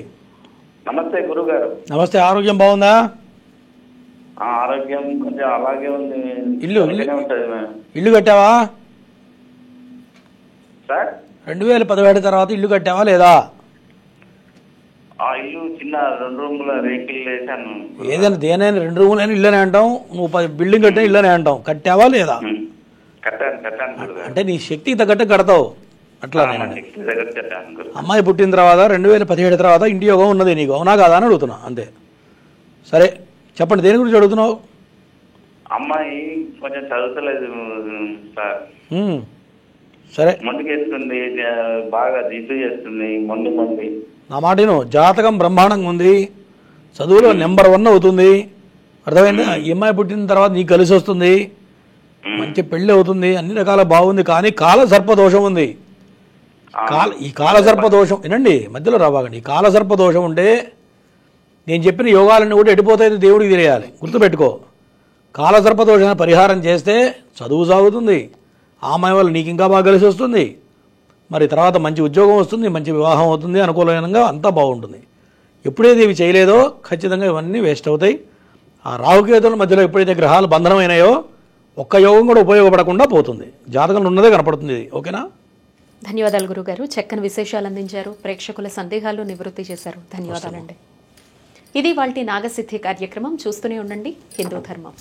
నమస్తే గురుగారు. నమస్తే. ఆరోగ్యం బాగుందా? ఆరోగ్యం కొంచెం అలాగే ఉంది. ఇల్లు కట్టావా సార్? 2017 తర్వాత ఇల్లు కట్టావా లేదా? ఆ ఇల్లు చిన్న 2 రూముల రేకులు వేసాను. ఏదైనా దేనైనా 2 రూములైనా ఇల్లనే అంటాం, నువ్వు బిల్డింగ్ కట్టినా ఇల్లనే అంటాం. కట్టావా లేదా? కట్టాను. అంటే నీ శక్తికి తగ్గట్టు కడతావు అట్లా. అమ్మాయి పుట్టిన తర్వాత 2017 తర్వాత ఇంటి యోగం ఉన్నది నీకు, అవునా కాదా అని అడుగుతున్నా అంతే. సరే చెప్పండి, దేని గురించి అడుగుతున్నావు? అమ్మాయి కొంచెం చదువుతలేదు సార్. సరే, ముందుకేస్తుంది, బాగా జిద్దు చేస్తుంది, మొండి. నా మాటను, జాతకం బ్రహ్మాండంగా ఉంది, చదువులో నెంబర్ 1 అవుతుంది. అర్థమైంది? ఈ అమ్మాయి పుట్టిన తర్వాత నీకు కలిసి వస్తుంది, మంచి పెళ్లి అవుతుంది, అన్ని రకాల బాగుంది. కానీ కాల సర్పదోషం ఉంది. ఈ కాలసర్పదోషం వినండి, మధ్యలో రావాగండి. ఈ కాలసర్పదోషం ఉంటే నేను చెప్పిన యోగాలన్నీ కూడా ఎడిపోతాయి, దేవుడికి తెలియాలి. గుర్తుపెట్టుకో. కాలసర్పదోషాన్ని పరిహారం చేస్తే చదువు సాగుతుంది, ఆమె వల్ల నీకు ఇంకా బాగా కలిసి వస్తుంది, మరి తర్వాత మంచి ఉద్యోగం వస్తుంది, మంచి వివాహం అవుతుంది, అనుకూలంగా అంతా బాగుంటుంది. ఎప్పుడైతే ఇవి చేయలేదో ఖచ్చితంగా ఇవన్నీ వేస్ట్ అవుతాయి. ఆ రాహుకేతుల మధ్యలో ఎప్పుడైతే గ్రహాలు బంధనమైనాయో ఒక్క యోగం కూడా ఉపయోగపడకుండా పోతుంది. జాతకంలో ఉన్నదే కనపడుతుంది. ఓకేనా? ధన్యవాదాలు గురుగారు, చక్కని విశేషాలు అందించారు, ప్రేక్షకుల సందేహాలు నివృత్తి చేశారు. ధన్యవాదాలండి. ఇది వాల్టి నాగసిద్ధి కార్యక్రమం. చూస్తూనే ఉండండి హిందూ ధర్మం.